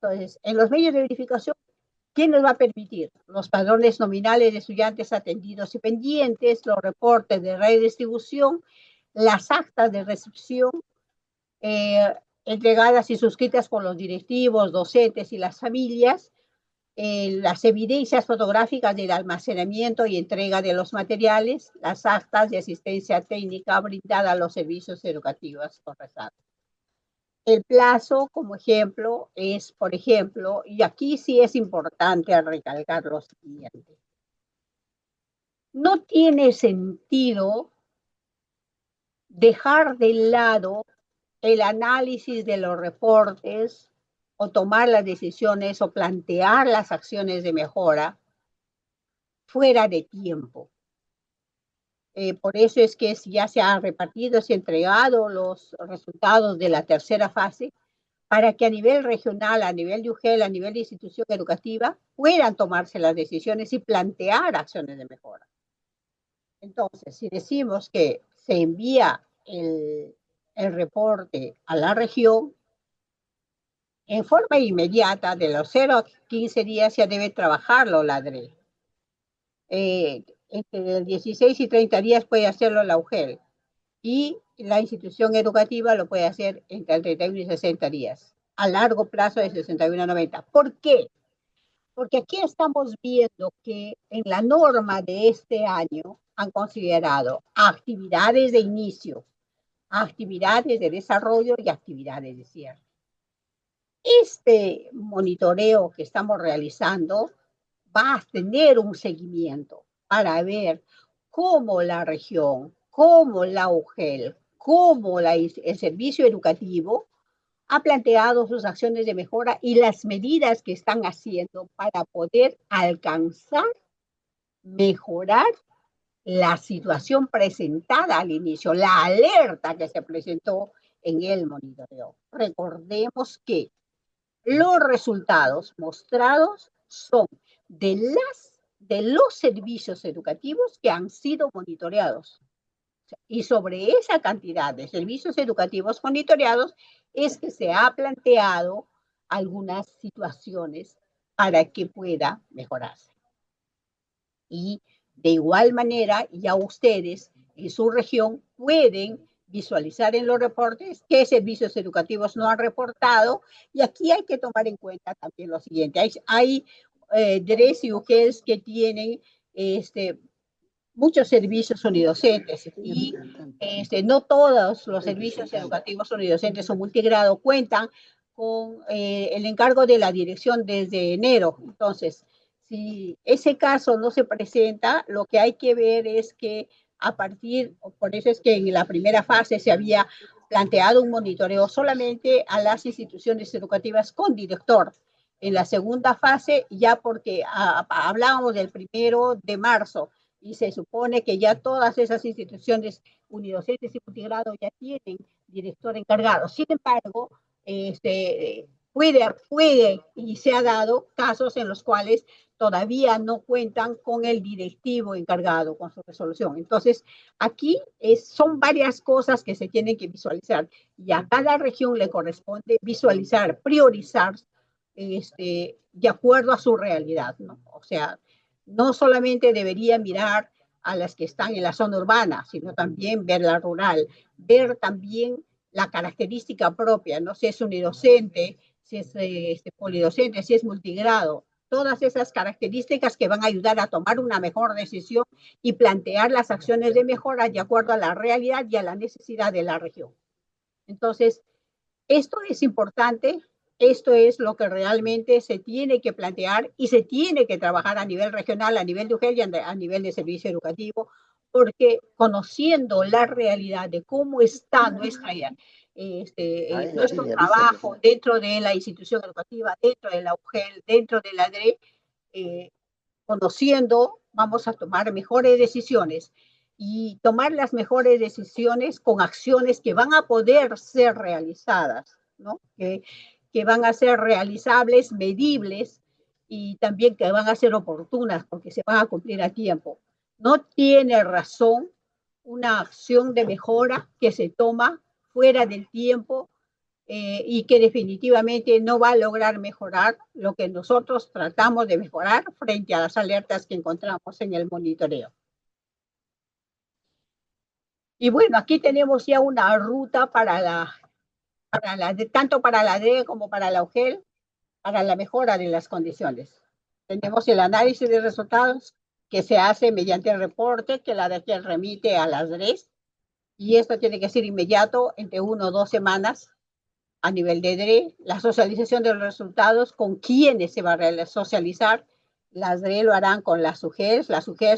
Entonces, en los medios de verificación, ¿quién nos va a permitir? Los padrones nominales de estudiantes atendidos y pendientes, los reportes de redistribución, las actas de recepción entregadas y suscritas por los directivos, docentes y las familias, las evidencias fotográficas del almacenamiento y entrega de los materiales, las actas de asistencia técnica brindada a los servicios educativos correspondientes. El plazo, como ejemplo, es, por ejemplo, y aquí sí es importante recalcar lo siguiente. No tiene sentido dejar de lado el análisis de los reportes o tomar las decisiones o plantear las acciones de mejora fuera de tiempo. Por eso es que ya se han repartido, se han entregado los resultados de la tercera fase para que a nivel regional, a nivel de UGEL, a nivel de institución educativa, puedan tomarse las decisiones y plantear acciones de mejora. Entonces, si decimos que se envía el reporte a la región, en forma inmediata, de los 0 a 15 días, ya debe trabajarlo la DRE. Entre 16 y 30 días puede hacerlo la UGEL y la institución educativa lo puede hacer entre el 31 y 60 días, a largo plazo de 61 a 90. ¿Por qué? Porque aquí estamos viendo que en la norma de este año han considerado actividades de inicio, actividades de desarrollo y actividades de cierre. Este monitoreo que estamos realizando va a tener un seguimiento para ver cómo la región, cómo la UGEL, cómo el servicio educativo ha planteado sus acciones de mejora y las medidas que están haciendo para poder alcanzar, mejorar la situación presentada al inicio, la alerta que se presentó en el monitoreo. Recordemos que los resultados mostrados son de los servicios educativos que han sido monitoreados. Y sobre esa cantidad de servicios educativos monitoreados es que se ha planteado algunas situaciones para que pueda mejorarse. Y de igual manera, ya ustedes en su región pueden visualizar en los reportes qué servicios educativos no han reportado, y aquí hay que tomar en cuenta también lo siguiente. Hay DRES y UGELs que tienen muchos servicios unidocentes y no todos los servicios educativos unidocentes o multigrado cuentan con el encargo de la dirección desde enero. Entonces, si ese caso no se presenta, lo que hay que ver es que por eso es que en la primera fase se había planteado un monitoreo solamente a las instituciones educativas con director. En la segunda fase, ya porque hablábamos del 1 de marzo, y se supone que ya todas esas instituciones unidocentes y multigrado ya tienen director encargado. Sin embargo, puede y se ha dado casos en los cuales todavía no cuentan con el directivo encargado con su resolución. Entonces, aquí son varias cosas que se tienen que visualizar y a cada región le corresponde visualizar, priorizar de acuerdo a su realidad, ¿no? O sea, no solamente debería mirar a las que están en la zona urbana, sino también ver la rural, ver también la característica propia, ¿no? Si es unidocente, si es polidocente, si es multigrado, todas esas características que van a ayudar a tomar una mejor decisión y plantear las acciones de mejora de acuerdo a la realidad y a la necesidad de la región. Entonces, esto es importante. Esto es lo que realmente se tiene que plantear y se tiene que trabajar a nivel regional, a nivel de UGEL y a nivel de servicio educativo, porque conociendo la realidad de cómo está nuestro trabajo dentro de la institución educativa, dentro de la UGEL, dentro de la DRE, conociendo, vamos a tomar mejores decisiones y tomar las mejores decisiones con acciones que van a poder ser realizadas, ¿no? Que van a ser realizables, medibles y también que van a ser oportunas porque se van a cumplir a tiempo. No tiene razón una acción de mejora que se toma fuera del tiempo y que definitivamente no va a lograr mejorar lo que nosotros tratamos de mejorar frente a las alertas que encontramos en el monitoreo. Y bueno, aquí tenemos ya una ruta tanto para la D como para la UGEL, para la mejora de las condiciones. Tenemos el análisis de resultados que se hace mediante el reporte que la DGEL remite a las DRES, y esto tiene que ser inmediato, entre 1 o 2 semanas, a nivel de DRE, la socialización de los resultados, con quiénes se va a socializar. Las DRE lo harán con las UGES lo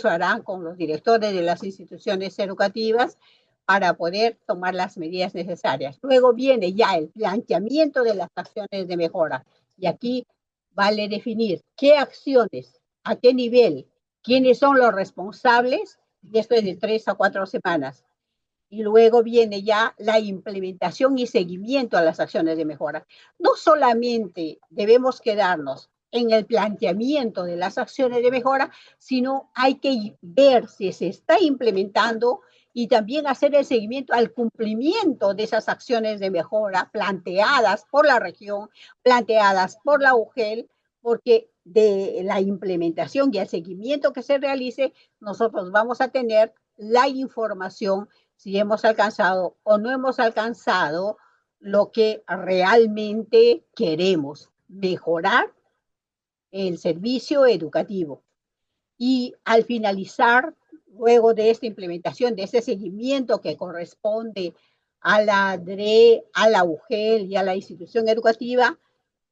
harán con los directores de las instituciones educativas para poder tomar las medidas necesarias. Luego viene ya el planteamiento de las acciones de mejora. Y aquí vale definir qué acciones, a qué nivel, quiénes son los responsables, y esto es de 3 a 4 semanas. Y luego viene ya la implementación y seguimiento a las acciones de mejora. No solamente debemos quedarnos en el planteamiento de las acciones de mejora, sino hay que ver si se está implementando y también hacer el seguimiento al cumplimiento de esas acciones de mejora planteadas por la región, planteadas por la UGEL, porque de la implementación y el seguimiento que se realice, nosotros vamos a tener la información si hemos alcanzado o no hemos alcanzado lo que realmente queremos, mejorar el servicio educativo. Y al finalizar, luego de esta implementación, de ese seguimiento que corresponde a la DRE, a la UGEL y a la institución educativa,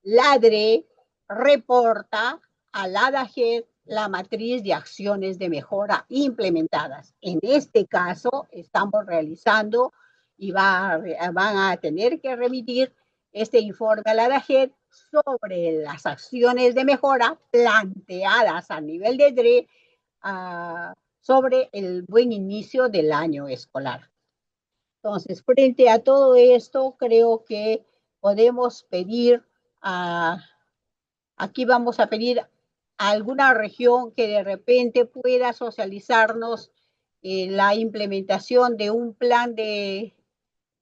la DRE reporta a la DAGED la matriz de acciones de mejora implementadas. En este caso, estamos realizando y van a tener que remitir este informe a la DAGED sobre las acciones de mejora planteadas a nivel de DRE sobre el buen inicio del año escolar. Entonces, frente a todo esto, creo que podemos pedir aquí vamos a pedir a alguna región que de repente pueda socializarnos la implementación de un plan de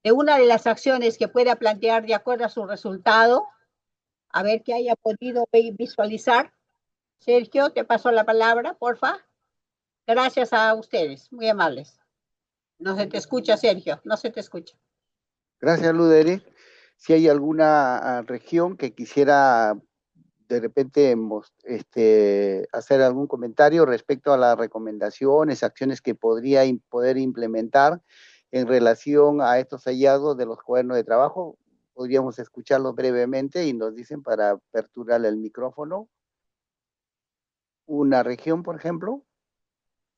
una de las acciones que pueda plantear de acuerdo a su resultado, a ver qué haya podido visualizar. Sergio, te paso la palabra, porfa. Gracias a ustedes, muy amables. No se te escucha, Sergio, no se te escucha. Gracias, Luderi. Si hay alguna región que quisiera de repente hacer algún comentario respecto a las recomendaciones, acciones que podría poder implementar en relación a estos hallazgos de los cuadernos de trabajo, podríamos escucharlos brevemente y nos dicen para aperturar el micrófono. Una región, por ejemplo,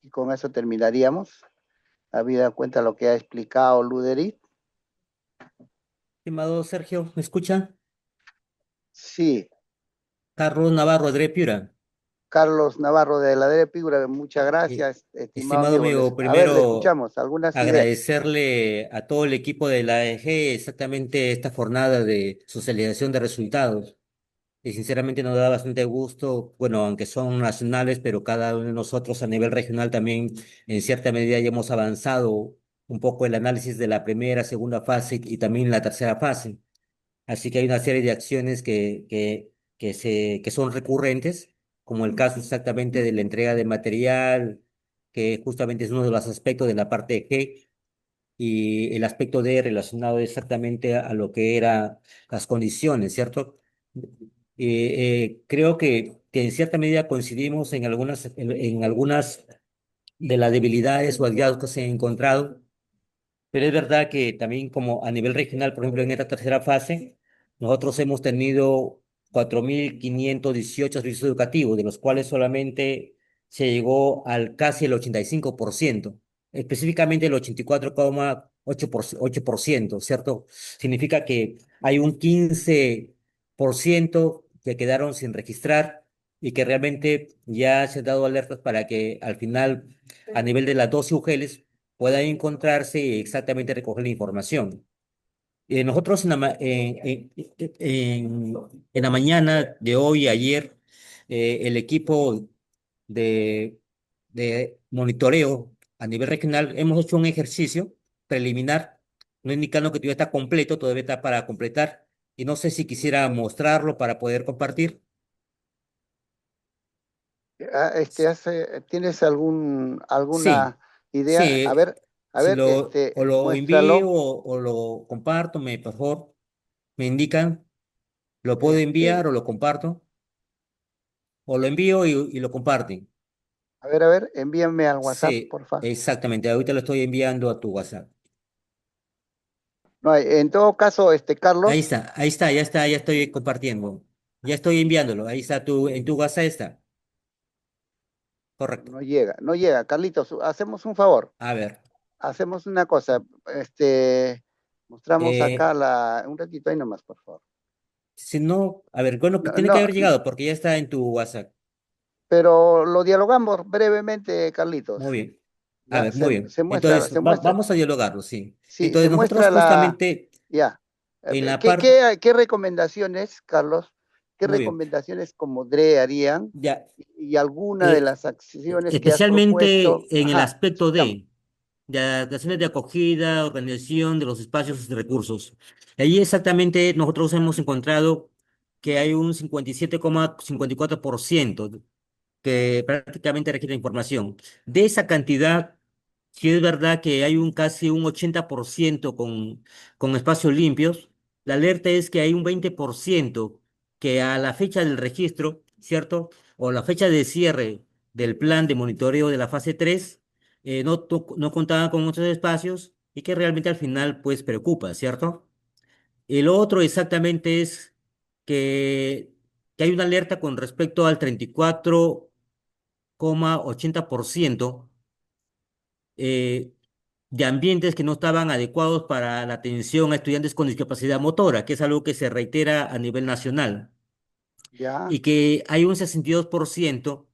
y con eso terminaríamos, habida cuenta lo que ha explicado Luderit. Estimado Sergio, ¿me escucha? Sí. Carlos Navarro, de Piura. Carlos Navarro de la DRE Piura, muchas gracias, Estimado amigo, a ver, le primero escuchamos algunas ideas. agradecerle a todo el equipo de la AEG exactamente esta jornada de socialización de resultados. Y sinceramente nos da bastante gusto, bueno, aunque son nacionales, pero cada uno de nosotros a nivel regional también en cierta medida ya hemos avanzado un poco el análisis de la primera, segunda fase y también la tercera fase. Así que hay una serie de acciones que son recurrentes, como el caso exactamente de la entrega de material, que justamente es uno de los aspectos de la parte G, y el aspecto D relacionado exactamente a lo que eran las condiciones, ¿cierto? Creo que en cierta medida coincidimos en algunas de las debilidades o hallazgos que se han encontrado, pero es verdad que también como a nivel regional, por ejemplo, en esta tercera fase, nosotros hemos tenido 4.518 servicios educativos, de los cuales solamente se llegó al casi el 85%. específicamente el 84,8%, ¿cierto? Significa que hay un 15% que quedaron sin registrar y que realmente ya se han dado alertas para que al final, a nivel de las 12 UGELs, puedan encontrarse y exactamente recoger la información. Nosotros en la mañana de hoy, ayer, el equipo de, de monitoreo a nivel regional hemos hecho un ejercicio preliminar, no indicando que todavía está completo, todavía está para completar, y no sé si quisiera mostrarlo para poder compartir. ¿Tienes alguna Sí, idea? sí, A ver, o lo envío muéstralo. o lo comparto, por favor, me indican, lo puedo enviar Este, o lo comparto. O lo envío y lo comparten. a ver, envíame al WhatsApp, Sí, porfa. exactamente. Ahorita lo estoy enviando a tu WhatsApp. No, en todo caso, Carlos, Ahí está, ya está, ya estoy compartiendo. Ya estoy enviándolo. Ahí está en tu WhatsApp está. Correcto. no llega, no llega. Carlitos, hacemos un favor, A ver. hacemos una cosa, mostramos eh, acá un ratito ahí nomás, por favor. si no, a ver, bueno, que No, tiene que no, haber llegado porque ya está en tu WhatsApp. pero lo dialogamos brevemente, Carlitos. Muy bien. A Ya, ver, muy bien. se muestra, Entonces, se muestra, vamos a dialogarlo, sí. sí, se Entonces, nosotros muestra justamente ya. en la parte, ¿Qué recomendaciones, Carlos? ¿Qué muy bien. recomendaciones como DRE harían Ya, y alguna de eh, las acciones que has propuesto? especialmente en el Ajá, aspecto escuchamos. de acciones de acogida, organización de los espacios de recursos. Allí exactamente nosotros hemos encontrado que hay un 57,54% que prácticamente requiere información. De esa cantidad, sí es verdad que hay casi un 80% con espacios limpios. La alerta es que hay un 20% que a la fecha del registro, ¿cierto? O la fecha de cierre del plan de monitoreo de la fase 3, no contaban con otros espacios y que realmente al final pues preocupa, ¿cierto? El otro exactamente es que, que hay una alerta con respecto al 34,80% eh, de ambientes que no estaban adecuados para la atención a estudiantes con discapacidad motora, que es algo que se reitera a nivel nacional, Ya, y que hay un 62%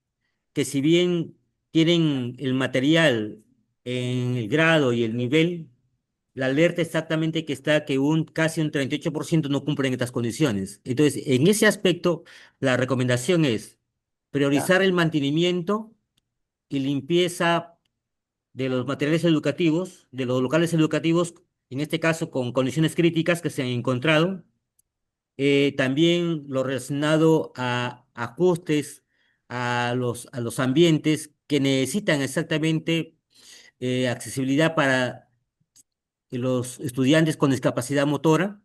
que si bien tienen el material en el grado y el nivel, la alerta exactamente que está que casi un 38% no cumplen estas condiciones. Entonces, en ese aspecto, la recomendación es ya, priorizar el mantenimiento y limpieza de los materiales educativos, de los locales educativos, en este caso con condiciones críticas que se han encontrado. También lo relacionado a ajustes a los ambientes que necesitan exactamente accesibilidad para los estudiantes con discapacidad motora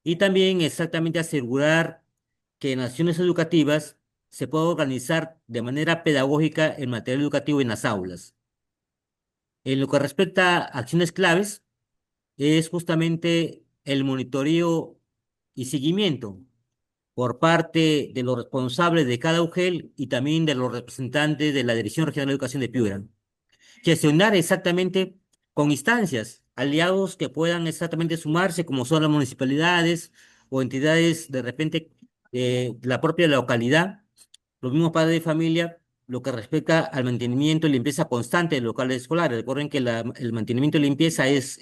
y también exactamente asegurar que en las acciones educativas se pueda organizar de manera pedagógica el material educativo en las aulas. En lo que respecta a acciones claves, es justamente el monitoreo y seguimiento por parte de los responsables de cada UGEL y también de los representantes de la Dirección Regional de Educación de Piura. Gestionar exactamente con instancias, aliados que puedan exactamente sumarse, como son las municipalidades o entidades de repente la propia localidad, los mismos padres de familia, lo que respecta al mantenimiento y limpieza constante de locales escolares. Recuerden que el mantenimiento y limpieza es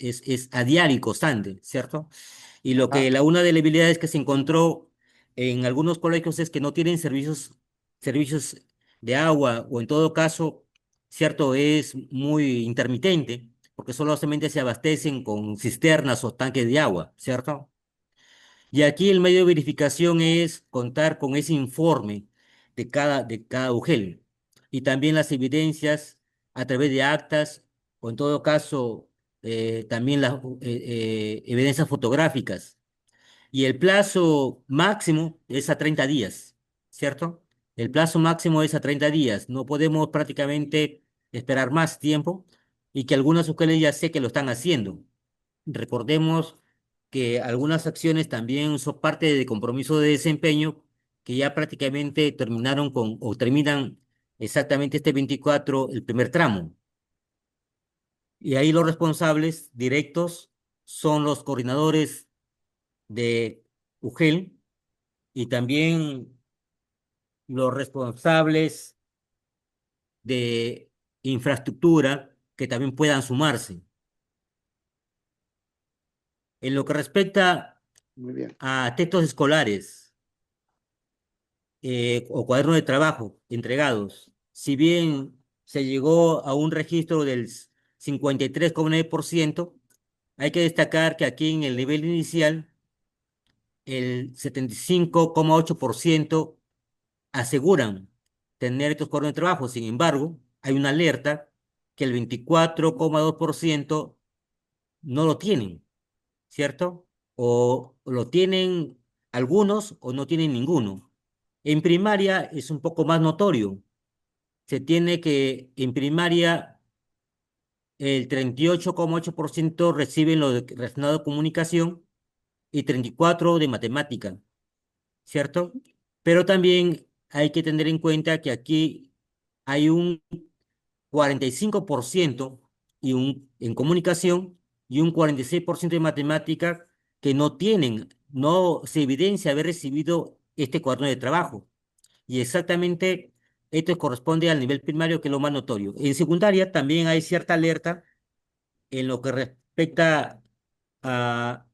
a diario y constante, ¿cierto? Y ajá, una de las debilidades que se encontró en algunos colegios es que no tienen servicios de agua o en todo caso, ¿cierto? Es muy intermitente porque solamente se abastecen con cisternas o tanques de agua, ¿cierto? Y aquí el medio de verificación es contar con ese informe de cada UGEL y también las evidencias a través de actas o en todo caso también las evidencias fotográficas. Y el plazo máximo es a 30 días, ¿cierto? El plazo máximo es a 30 días. No podemos prácticamente esperar más tiempo y que algunas UGEL ya sé que lo están haciendo. Recordemos que algunas acciones también son parte de compromiso de desempeño que ya prácticamente terminaron o terminan exactamente este 24 el primer tramo. Y ahí los responsables directos son los coordinadores de UGEL y también los responsables de infraestructura que también puedan sumarse. En lo que respecta Muy bien. a textos escolares o cuadernos de trabajo entregados, si bien se llegó a un registro del 53,9%, hay que destacar que aquí en el nivel inicial el 75,8% aseguran tener estos cuadernos de trabajo. Sin embargo, hay una alerta que el 24,2% no lo tienen, ¿cierto? O lo tienen algunos o no tienen ninguno. En primaria es un poco más notorio. Se tiene que en primaria el 38,8% reciben lo relacionado a comunicación y 34% de matemática, ¿cierto? Pero también hay que tener en cuenta que aquí hay un 45% en comunicación y un 46% de matemática que no se evidencia haber recibido este cuaderno de trabajo. Y exactamente esto corresponde al nivel primario, que es lo más notorio. En secundaria también hay cierta alerta en lo que respecta a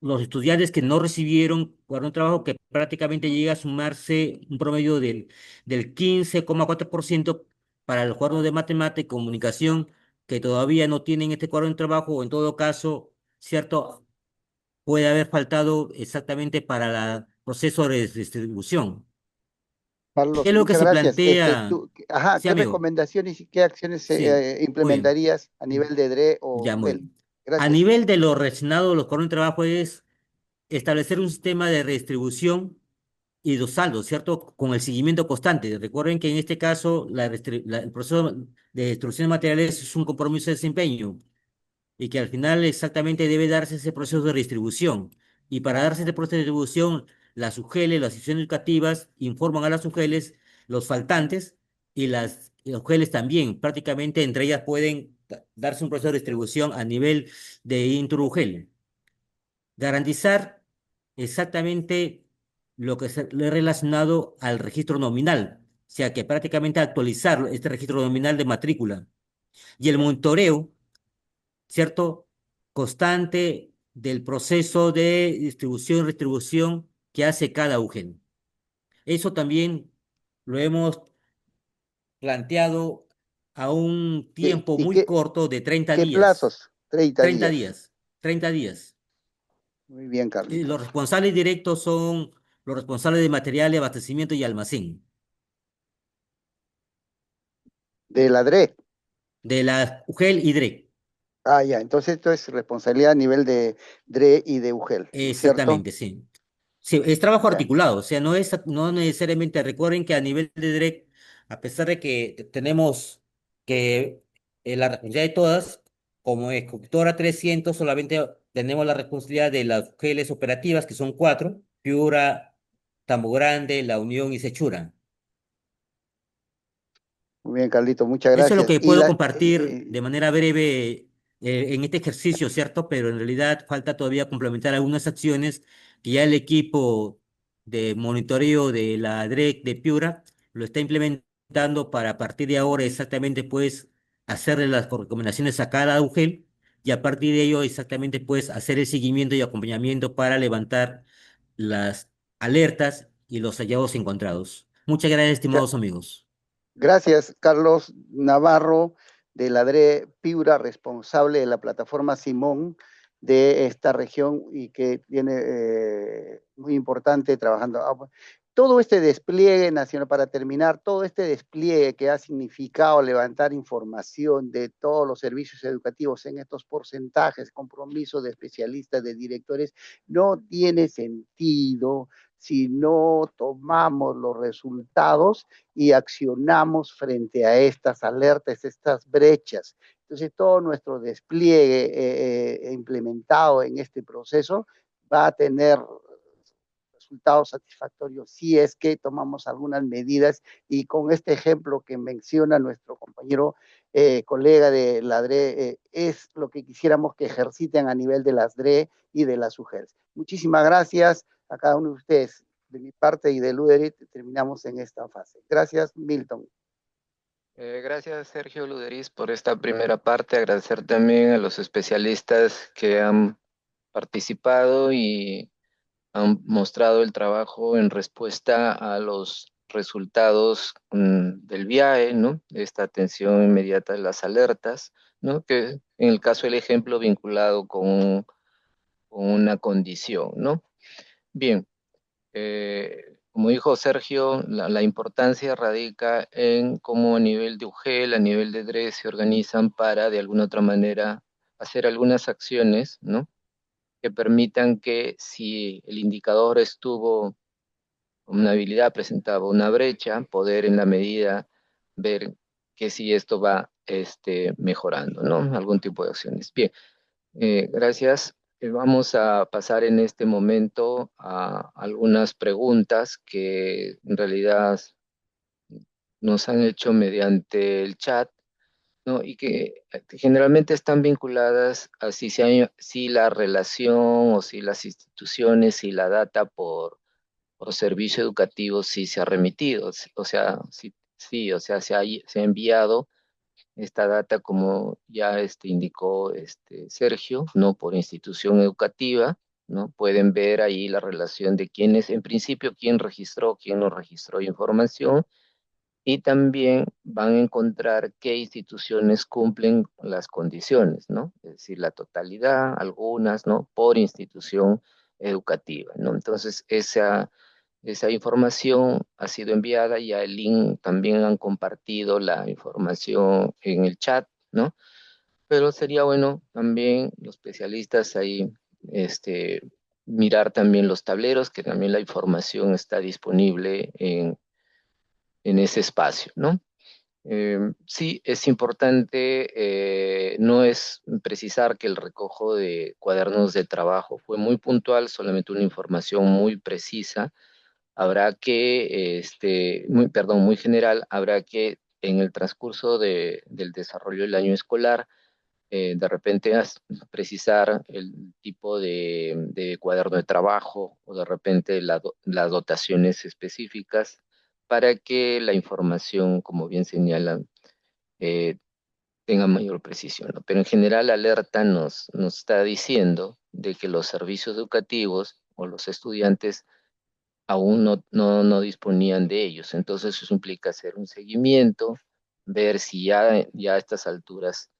los estudiantes que no recibieron cuaderno de trabajo, que prácticamente llega a sumarse un promedio del 15,4% para el cuaderno de matemática y comunicación, que todavía no tienen este cuaderno de trabajo, o en todo caso, ¿cierto? Puede haber faltado exactamente para el proceso de distribución. ¿Qué Carlos, es lo que muchas se gracias. plantea? Ajá, Sí, ¿qué amigo. recomendaciones y qué acciones Sí, muy bien. implementarías a nivel de DRE o Ya, muy UGEL? bien. A Gracias. nivel de lo relacionado a los cuadernos de trabajo es establecer un sistema de redistribución y los saldos, ¿cierto? Con el seguimiento constante. Recuerden que en este caso el proceso de destrucción de materiales es un compromiso de desempeño y que al final exactamente debe darse ese proceso de redistribución. Y para darse este proceso de distribución, las UGELes, las instituciones educativas, informan a las UGELes los faltantes y las UGELes también. Prácticamente entre ellas pueden darse un proceso de distribución a nivel de inter-UGEL. Garantizar exactamente lo que es relacionado al registro nominal, o sea que prácticamente actualizar este registro nominal de matrícula y el monitoreo, ¿cierto? Constante del proceso de distribución y retribución que hace cada UGEL. Eso también lo hemos planteado a un ¿Qué, tiempo y muy qué, corto de 30 qué días. plazos? 30 30 días. días. 30 días. Muy bien, Los Carlitos. responsables directos son los responsables de material, de abastecimiento y almacén, De la DRE. de la UGEL y DRE. Ah, ya. Entonces esto es responsabilidad a nivel de DRE y de UGEL, ¿no es cierto? Exactamente, sí. Sí, es trabajo Ya. articulado, o sea, no necesariamente, recuerden que a nivel de DRE, a pesar de que tenemos que la responsabilidad de todas, como ejecutora 300 solamente tenemos la responsabilidad de las UGELes operativas, que son cuatro: Piura, Tambo Grande, La Unión y Sechura. Muy bien, Carlitos, muchas Eso es lo gracias. que puedo compartir de manera breve en este ejercicio, ¿cierto? Pero en realidad falta todavía complementar algunas acciones que ya el equipo de monitoreo de la DREC de Piura lo está implementando para a partir de ahora exactamente pues hacerle las recomendaciones a cada UGEL y a partir de ello exactamente pues hacer el seguimiento y acompañamiento para levantar las alertas y los hallazgos encontrados. Muchas gracias, mucha- estimados amigos. Gracias, Carlos Navarro, de la DRE Piura, responsable de la plataforma Simón de esta región y que tiene muy importante trabajando. Todo este despliegue nacional, para terminar, todo este despliegue que ha significado levantar información de todos los servicios educativos en estos porcentajes, compromisos de especialistas, de directores, no tiene sentido si no tomamos los resultados y accionamos frente a estas alertas, estas brechas. Entonces, todo nuestro despliegue implementado en este proceso va a tener resultado satisfactorio si es que tomamos algunas medidas y con este ejemplo que menciona nuestro compañero colega de la DRE, es lo que quisiéramos que ejerciten a nivel de las DRE y de las UGELs. Muchísimas gracias a cada uno de ustedes. De mi parte y de Luderit terminamos en esta fase. Gracias, Milton. Gracias, Sergio Luderis, por esta primera parte. Agradecer también a los especialistas que han participado y han mostrado el trabajo en respuesta a los resultados del VIAE, ¿no? Esta atención inmediata de las alertas, ¿no? Que en el caso del ejemplo vinculado con una condición, ¿no? Bien, como dijo Sergio, la importancia radica en cómo a nivel de UGEL, a nivel de DRE se organizan para de alguna otra manera hacer algunas acciones, ¿no? Que permitan que si el indicador estuvo con una habilidad, presentaba una brecha, poder en la medida ver que si esto va mejorando, ¿no? Algún tipo de acciones. Bien, gracias. Vamos a pasar en este momento a algunas preguntas que en realidad nos han hecho mediante el chat, ¿no? Y que generalmente están vinculadas a si la relación o si las instituciones, si la data por servicio educativo sí se ha remitido, o sea, sí, o sea, se ha enviado esta data, como ya indicó Sergio, ¿no? Por institución educativa, ¿no? Pueden ver ahí la relación de quiénes, en principio, quién registró, quién no registró información, y también van a encontrar qué instituciones cumplen las condiciones, ¿no? Es decir, la totalidad, algunas, ¿no? Por institución educativa, ¿no? Entonces, esa información ha sido enviada y a el link también han compartido la información en el chat, ¿no? Pero sería bueno también los especialistas ahí, mirar también los tableros, que también la información está disponible en ese espacio, ¿no? Sí, es importante, no es precisar que el recojo de cuadernos de trabajo fue muy puntual, solamente una información muy precisa. Habrá que, muy general, habrá que en el transcurso del desarrollo del año escolar, de repente precisar el tipo de cuaderno de trabajo o de repente las dotaciones específicas para que la información, como bien señalan, eh, tenga mayor precisión, ¿no? Pero en general la alerta nos está diciendo de que los servicios educativos o los estudiantes aún no disponían de ellos. Entonces eso implica hacer un seguimiento, ver si ya a estas alturas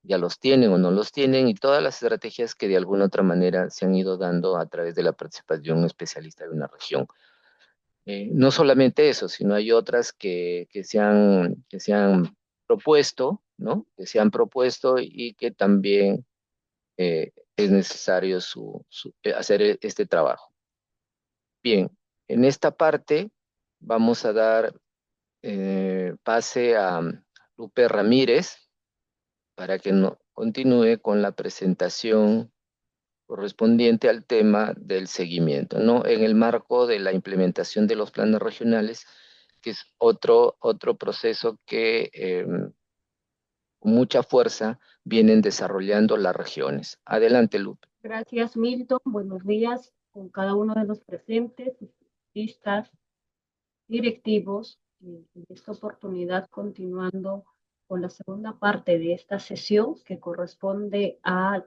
ya los tienen o no los tienen, y todas las estrategias que de alguna otra manera se han ido dando a través de la participación de un especialista de una región. No solamente eso, sino hay otras que se han propuesto, ¿no? Que se han propuesto y que también es necesario hacer este trabajo. Bien, en esta parte vamos a dar pase a Lupe Ramírez para que continúe con la presentación correspondiente al tema del seguimiento, ¿no? En el marco de la implementación de los planes regionales, que es otro proceso que con mucha fuerza vienen desarrollando las regiones. Adelante, Lupe. Gracias, Milton. Buenos días con cada uno de los presentes, especialistas, directivos. En esta oportunidad, continuando con la segunda parte de esta sesión, que corresponde a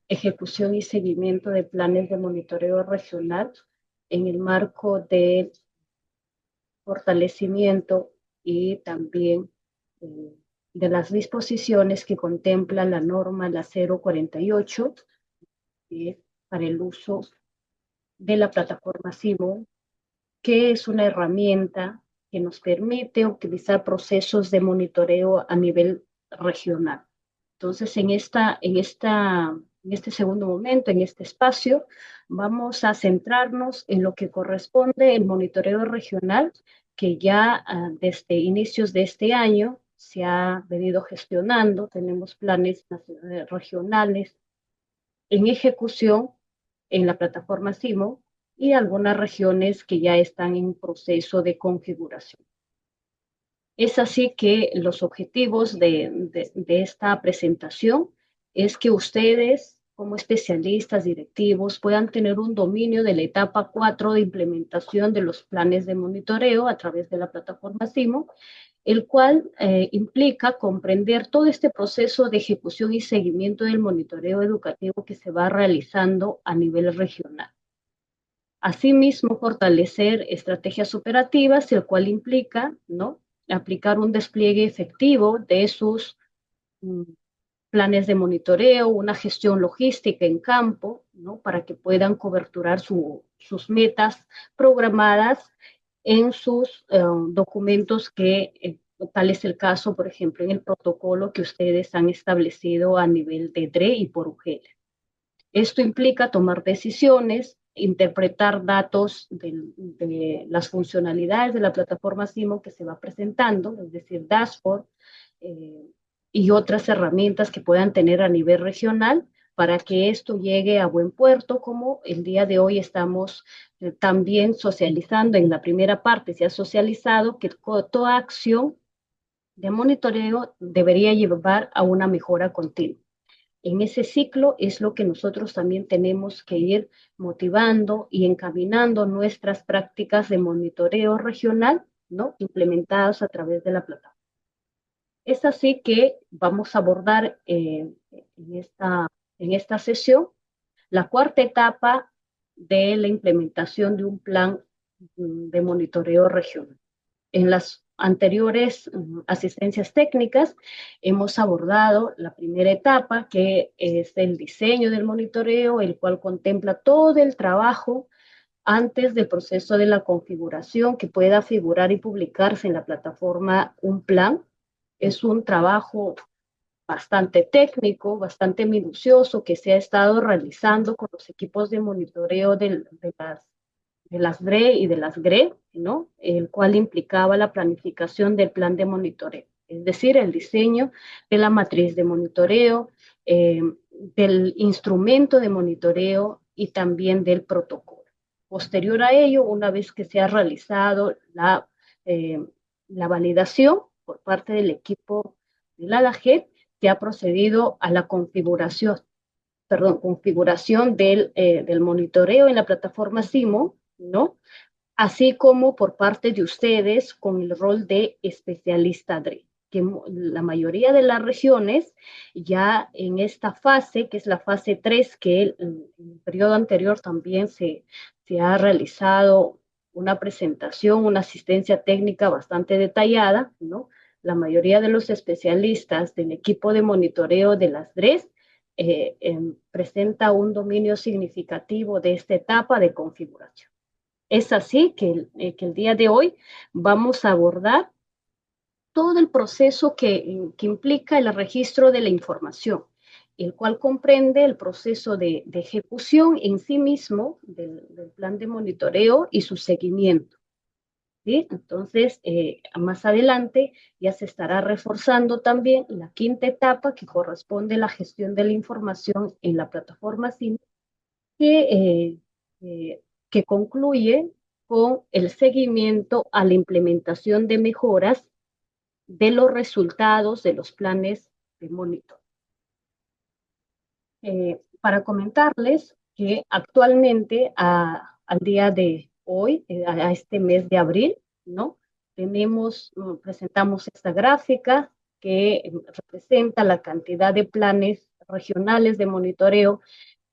ejecución y seguimiento de planes de monitoreo regional en el marco de fortalecimiento y también de las disposiciones que contempla la norma, la 048, para el uso de la plataforma CIBO, que es una herramienta que nos permite utilizar procesos de monitoreo a nivel regional. Entonces, en este segundo momento, en este espacio, vamos a centrarnos en lo que corresponde el monitoreo regional, que ya desde inicios de este año se ha venido gestionando. Tenemos planes regionales en ejecución en la plataforma CIMO, y algunas regiones que ya están en proceso de configuración. Es así que los objetivos de esta presentación es que ustedes, como especialistas directivos, puedan tener un dominio de la etapa 4 de implementación de los planes de monitoreo a través de la plataforma SIMO, el cual implica comprender todo este proceso de ejecución y seguimiento del monitoreo educativo que se va realizando a nivel regional. Asimismo, fortalecer estrategias operativas, el cual implica, ¿no?, aplicar un despliegue efectivo de sus planes de monitoreo, una gestión logística en campo, ¿no?, para que puedan coberturar sus metas programadas en sus documentos que, tal es el caso, por ejemplo, en el protocolo que ustedes han establecido a nivel de DRE y por UGEL. Esto implica tomar decisiones, interpretar datos de las funcionalidades de la plataforma SIMO que se va presentando, es decir, dashboard, y otras herramientas que puedan tener a nivel regional para que esto llegue a buen puerto, como el día de hoy estamos también socializando. En la primera parte se ha socializado que toda acción de monitoreo debería llevar a una mejora continua. En ese ciclo es lo que nosotros también tenemos que ir motivando y encaminando nuestras prácticas de monitoreo regional, ¿no?, implementadas a través de la plataforma. Es así que vamos a abordar en esta sesión la cuarta etapa de la implementación de un plan de monitoreo regional. En las anteriores asistencias técnicas hemos abordado la primera etapa, que es el diseño del monitoreo, el cual contempla todo el trabajo antes del proceso de la configuración que pueda figurar y publicarse en la plataforma Un Plan. Es un trabajo bastante técnico, bastante minucioso, que se ha estado realizando con los equipos de monitoreo de las DRE y de las GRE, ¿no?, el cual implicaba la planificación del plan de monitoreo, es decir, el diseño de la matriz de monitoreo, del instrumento de monitoreo y también del protocolo. Posterior a ello, una vez que se ha realizado la validación por parte del equipo de la DAGET, se ha procedido a la configuración del monitoreo en la plataforma SIMO, ¿no?, así como por parte de ustedes con el rol de especialista DRE, que la mayoría de las regiones ya en esta fase, que es la fase 3, que en el periodo anterior también se ha realizado una presentación, una asistencia técnica bastante detallada, ¿no? La mayoría de los especialistas del equipo de monitoreo de las DREs presenta un dominio significativo de esta etapa de configuración. Es así que el día de hoy vamos a abordar todo el proceso que implica el registro de la información, el cual comprende el proceso de ejecución en sí mismo del plan de monitoreo y su seguimiento, ¿sí? Entonces, más adelante ya se estará reforzando también la quinta etapa, que corresponde a la gestión de la información en la plataforma SIM, que concluye con el seguimiento a la implementación de mejoras de los resultados de los planes de monitoreo. Para comentarles que actualmente, al día de hoy, a este mes de abril, ¿no?, presentamos esta gráfica que representa la cantidad de planes regionales de monitoreo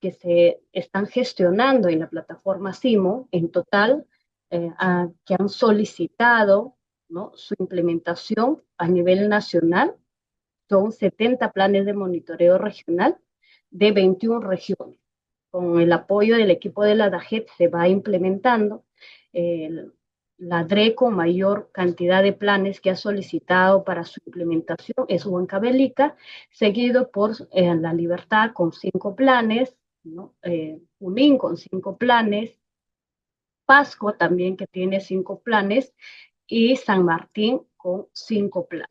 que se están gestionando en la plataforma SIMO. En total, que han solicitado, ¿no?, su implementación a nivel nacional. Son 70 planes de monitoreo regional de 21 regiones. Con el apoyo del equipo de la DAGET se va implementando. La DRE con mayor cantidad de planes que ha solicitado para su implementación es Huancavelica, seguido por La Libertad con 5 planes, ¿no?, Junín con 5 planes, Pasco también, que tiene 5 planes, y San Martín con 5 planes.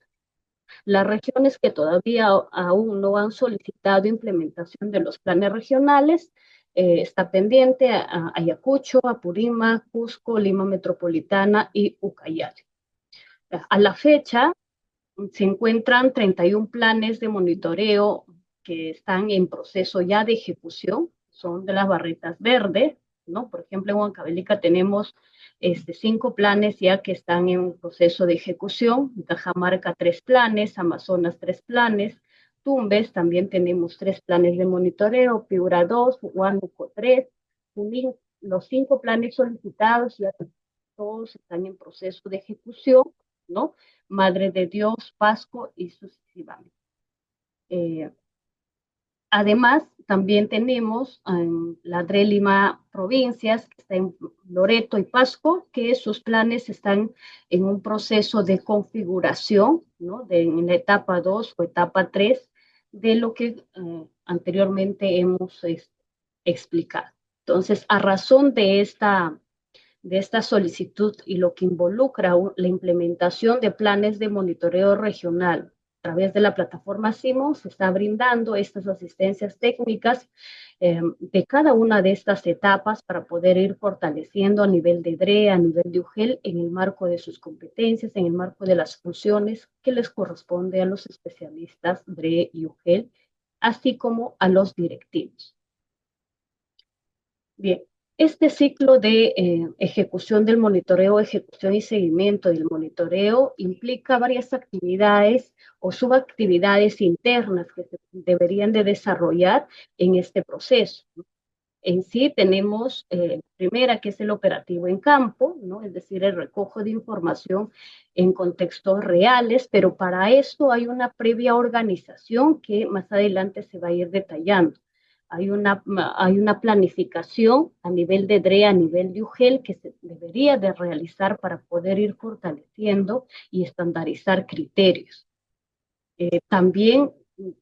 Las regiones que todavía aún no han solicitado implementación de los planes regionales está pendiente a Ayacucho, Apurímac, Cusco, Lima Metropolitana y Ucayali. A la fecha se encuentran 31 planes de monitoreo que están en proceso ya de ejecución, son de las barritas verdes, ¿no? Por ejemplo, en Huancavelica tenemos 5 planes ya que están en proceso de ejecución, Cajamarca 3 planes, Amazonas 3 planes, Tumbes también tenemos 3 planes de monitoreo, Piura 2, Huánuco 3, Junín, los 5 planes solicitados ya todos están en proceso de ejecución, ¿no? Madre de Dios, Pasco y sucesivamente. Además, también tenemos la DRE Lima Provincias, que está en Loreto y Pasco, que sus planes están en un proceso de configuración, ¿no? En la etapa 2 o etapa 3 de lo que anteriormente hemos explicado. Entonces, a razón de esta solicitud y lo que involucra la implementación de planes de monitoreo regional a través de la plataforma CIMO, se está brindando estas asistencias técnicas de cada una de estas etapas para poder ir fortaleciendo a nivel de DRE, a nivel de UGEL, en el marco de sus competencias, en el marco de las funciones que les corresponde a los especialistas DRE y UGEL, así como a los directivos. Bien, este ciclo de ejecución del monitoreo, ejecución y seguimiento del monitoreo implica varias actividades o subactividades internas que se deberían de desarrollar en este proceso. En sí tenemos primera, que es el operativo en campo, ¿no? Es decir, el recojo de información en contextos reales, pero para esto hay una previa organización que más adelante se va a ir detallando. Hay una planificación a nivel de DRE, a nivel de UGEL, que se debería de realizar para poder ir fortaleciendo y estandarizar criterios. También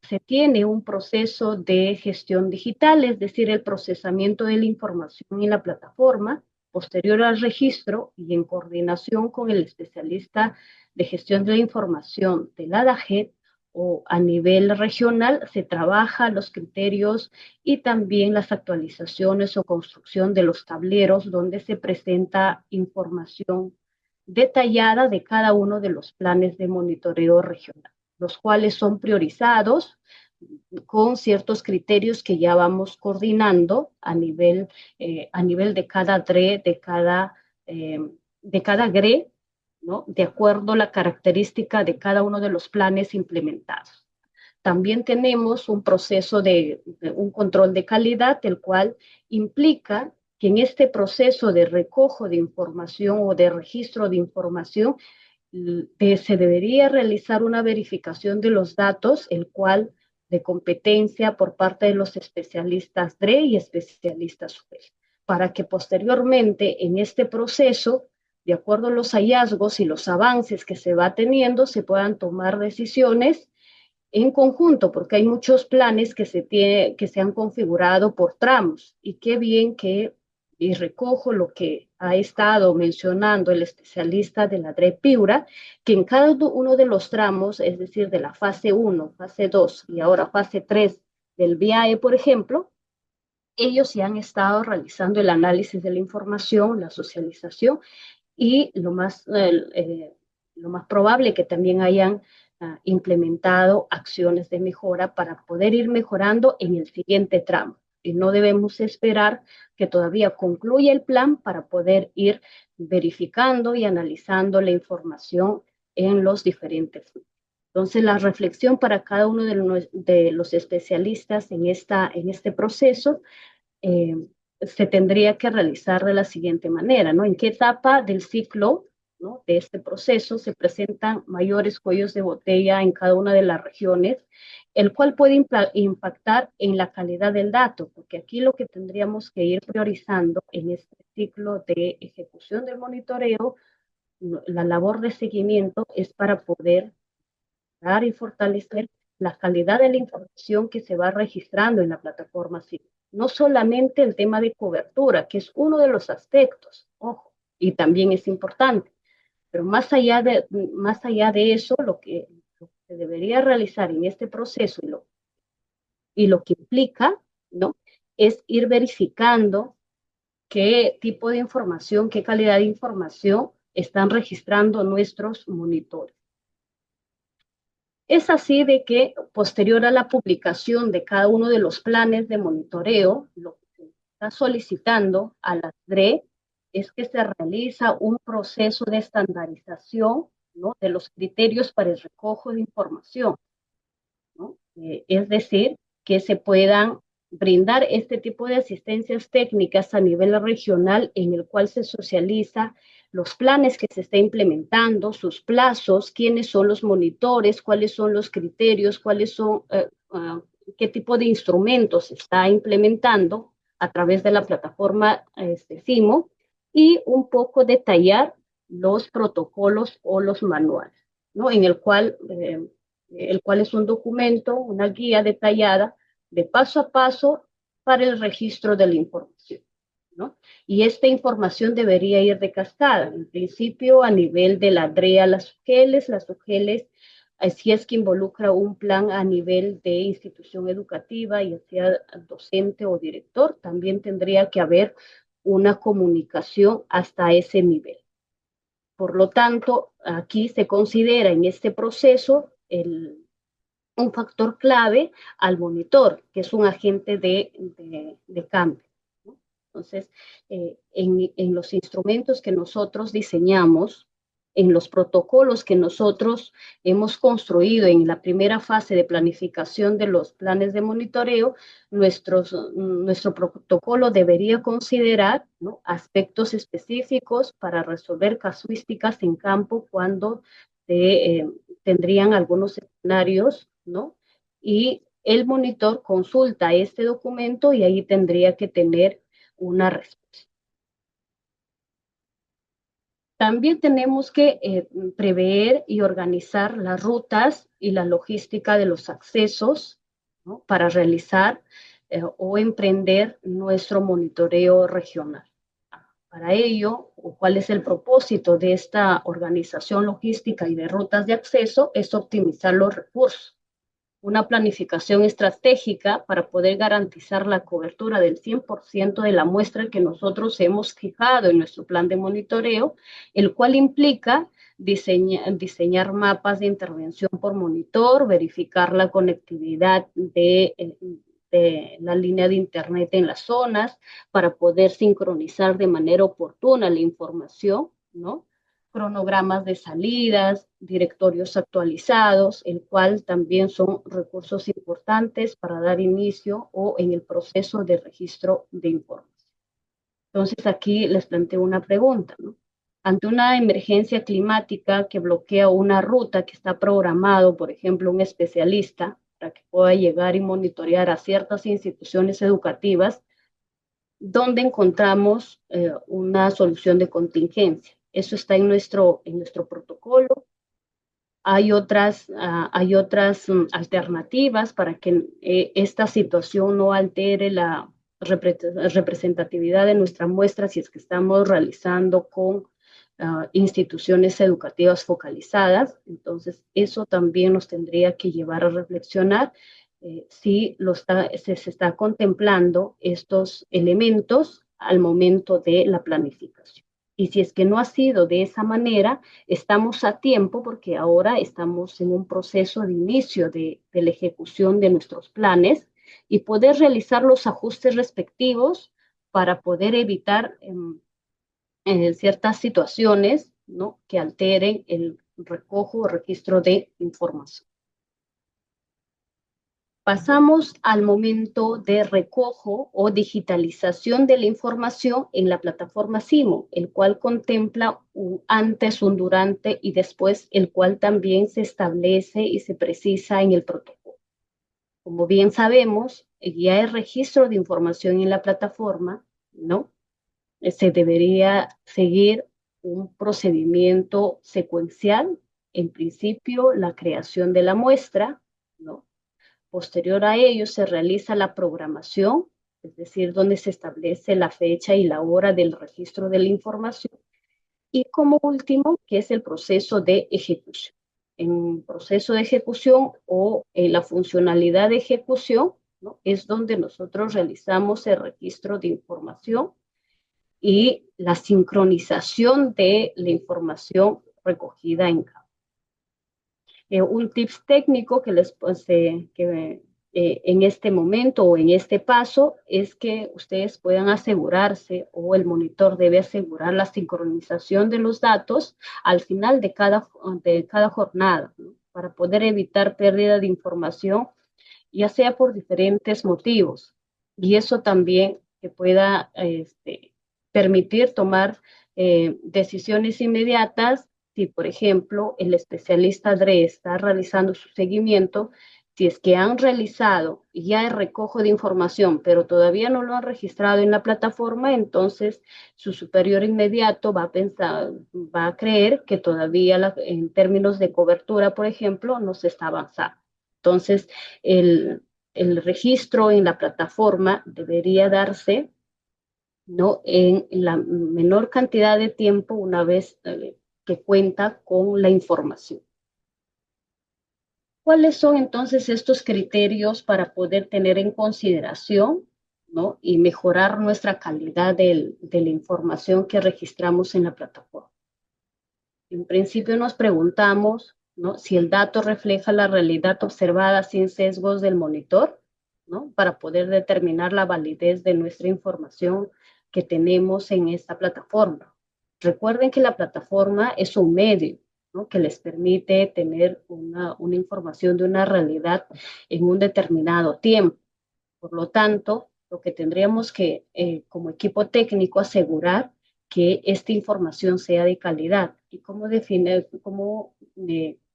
se tiene un proceso de gestión digital, es decir, el procesamiento de la información en la plataforma, posterior al registro y en coordinación con el especialista de gestión de la información de la DAGET o a nivel regional, se trabaja los criterios y también las actualizaciones o construcción de los tableros donde se presenta información detallada de cada uno de los planes de monitoreo regional, los cuales son priorizados con ciertos criterios que ya vamos coordinando a nivel de cada DRE, de cada GRE, ¿no? De acuerdo a la característica de cada uno de los planes implementados. También tenemos un proceso de un control de calidad, el cual implica que en este proceso de recojo de información o de registro de información se debería realizar una verificación de los datos, el cual de competencia por parte de los especialistas DRE y especialistas UGEL, para que posteriormente en este proceso, de acuerdo a los hallazgos y los avances que se va teniendo, se puedan tomar decisiones en conjunto, porque hay muchos planes que se han configurado por tramos, y qué bien que, y recojo lo que ha estado mencionando el especialista de la DRE Piura, que en cada uno de los tramos, es decir, de la fase 1, fase 2 y ahora fase 3 del VIAE, por ejemplo, ellos ya han estado realizando el análisis de la información, la socialización, y lo más probable que también hayan implementado acciones de mejora para poder ir mejorando en el siguiente tramo. Y no debemos esperar que todavía concluya el plan para poder ir verificando y analizando la información en los diferentes. Entonces, la reflexión para cada uno de los especialistas en este proceso se tendría que realizar de la siguiente manera, ¿no? ¿En qué etapa del ciclo, ¿no?, de este proceso se presentan mayores cuellos de botella en cada una de las regiones, el cual puede impactar en la calidad del dato? Porque aquí lo que tendríamos que ir priorizando en este ciclo de ejecución del monitoreo, la labor de seguimiento, es para poder dar y fortalecer la calidad de la información que se va registrando en la plataforma CIMO. No solamente el tema de cobertura, que es uno de los aspectos, ojo, y también es importante, pero más allá de eso, lo que se debería realizar en este proceso y lo que implica, ¿no?, es ir verificando qué tipo de información, qué calidad de información están registrando nuestros monitores. Es así de que posterior a la publicación de cada uno de los planes de monitoreo, lo que se está solicitando a la DRE es que se realiza un proceso de estandarización, ¿no?, de los criterios para el recojo de información, ¿no? Es decir, que se puedan brindar este tipo de asistencias técnicas a nivel regional en el cual se socializa los planes que se está implementando, sus plazos, quiénes son los monitores, cuáles son los criterios, cuáles son, qué tipo de instrumentos se está implementando a través de la plataforma CIMO, y un poco detallar los protocolos o los manuales, ¿no?, en el cual es un documento, una guía detallada de paso a paso para el registro de la información, ¿no? Y esta información debería ir de cascada, en principio a nivel de la DREA, las UGELES, si es que involucra un plan a nivel de institución educativa, ya sea docente o director, también tendría que haber una comunicación hasta ese nivel. Por lo tanto, aquí se considera en este proceso un factor clave al monitor, que es un agente de cambio, ¿no? Entonces, en los instrumentos que nosotros diseñamos, en los protocolos que nosotros hemos construido en la primera fase de planificación de los planes de monitoreo, nuestro protocolo debería considerar, ¿no?, aspectos específicos para resolver casuísticas en campo cuando tendrían algunos escenarios, ¿no? Y el monitor consulta este documento y ahí tendría que tener una respuesta. También tenemos que prever y organizar las rutas y la logística de los accesos, ¿no?, para realizar o emprender nuestro monitoreo regional. Para ello, ¿cuál es el propósito de esta organización logística y de rutas de acceso? Es optimizar los recursos. Una planificación estratégica para poder garantizar la cobertura del 100% de la muestra que nosotros hemos fijado en nuestro plan de monitoreo, el cual implica diseñar mapas de intervención por monitor, verificar la conectividad de la línea de internet en las zonas para poder sincronizar de manera oportuna la información, ¿no?, cronogramas de salidas, directorios actualizados, el cual también son recursos importantes para dar inicio o en el proceso de registro de información. Entonces aquí les planteo una pregunta, ¿no? Ante una emergencia climática que bloquea una ruta que está programado, por ejemplo, un especialista para que pueda llegar y monitorear a ciertas instituciones educativas, ¿dónde encontramos una solución de contingencia? Eso está en nuestro protocolo. Hay otras alternativas para que esta situación no altere la representatividad de nuestra muestra si es que estamos realizando con instituciones educativas focalizadas. Entonces, eso también nos tendría que llevar a reflexionar si se está contemplando estos elementos al momento de la planificación. Y si es que no ha sido de esa manera, estamos a tiempo porque ahora estamos en un proceso de inicio de la ejecución de nuestros planes y poder realizar los ajustes respectivos para poder evitar ciertas situaciones, ¿no?, que alteren el recojo o registro de información. Pasamos al momento de recojo o digitalización de la información en la plataforma CIMO, el cual contempla un antes, un durante y después, el cual también se establece y se precisa en el protocolo. Como bien sabemos, ya el registro de información en la plataforma, ¿no?, se debería seguir un procedimiento secuencial. En principio, la creación de la muestra, ¿no? Posterior a ello se realiza la programación, es decir, donde se establece la fecha y la hora del registro de la información. Y como último, que es el proceso de ejecución. En proceso de ejecución o en la funcionalidad de ejecución, ¿no? Es donde nosotros realizamos el registro de información y la sincronización de la información recogida en campo. Un tips técnico que les en este momento o en este paso es que ustedes puedan asegurarse o el monitor debe asegurar la sincronización de los datos al final de cada jornada, ¿no? Para poder evitar pérdida de información, ya sea por diferentes motivos. Y eso también que pueda permitir tomar decisiones inmediatas. Si, por ejemplo, el especialista DRE está realizando su seguimiento, si es que han realizado ya el recojo de información, pero todavía no lo han registrado en la plataforma, entonces su superior inmediato va a creer que todavía en términos de cobertura, por ejemplo, no se está avanzando. Entonces, el registro en la plataforma debería darse, ¿no?, en la menor cantidad de tiempo una vez que cuenta con la información. ¿Cuáles son entonces estos criterios para poder tener en consideración, ¿no?, y mejorar nuestra calidad de la información que registramos en la plataforma? En principio nos preguntamos, ¿no?, si el dato refleja la realidad observada sin sesgos del monitor, ¿no?, para poder determinar la validez de nuestra información que tenemos en esta plataforma. Recuerden que la plataforma es un medio, ¿no?, que les permite tener una información de una realidad en un determinado tiempo. Por lo tanto, lo que tendríamos que, como equipo técnico, asegurar que esta información sea de calidad. ¿Y cómo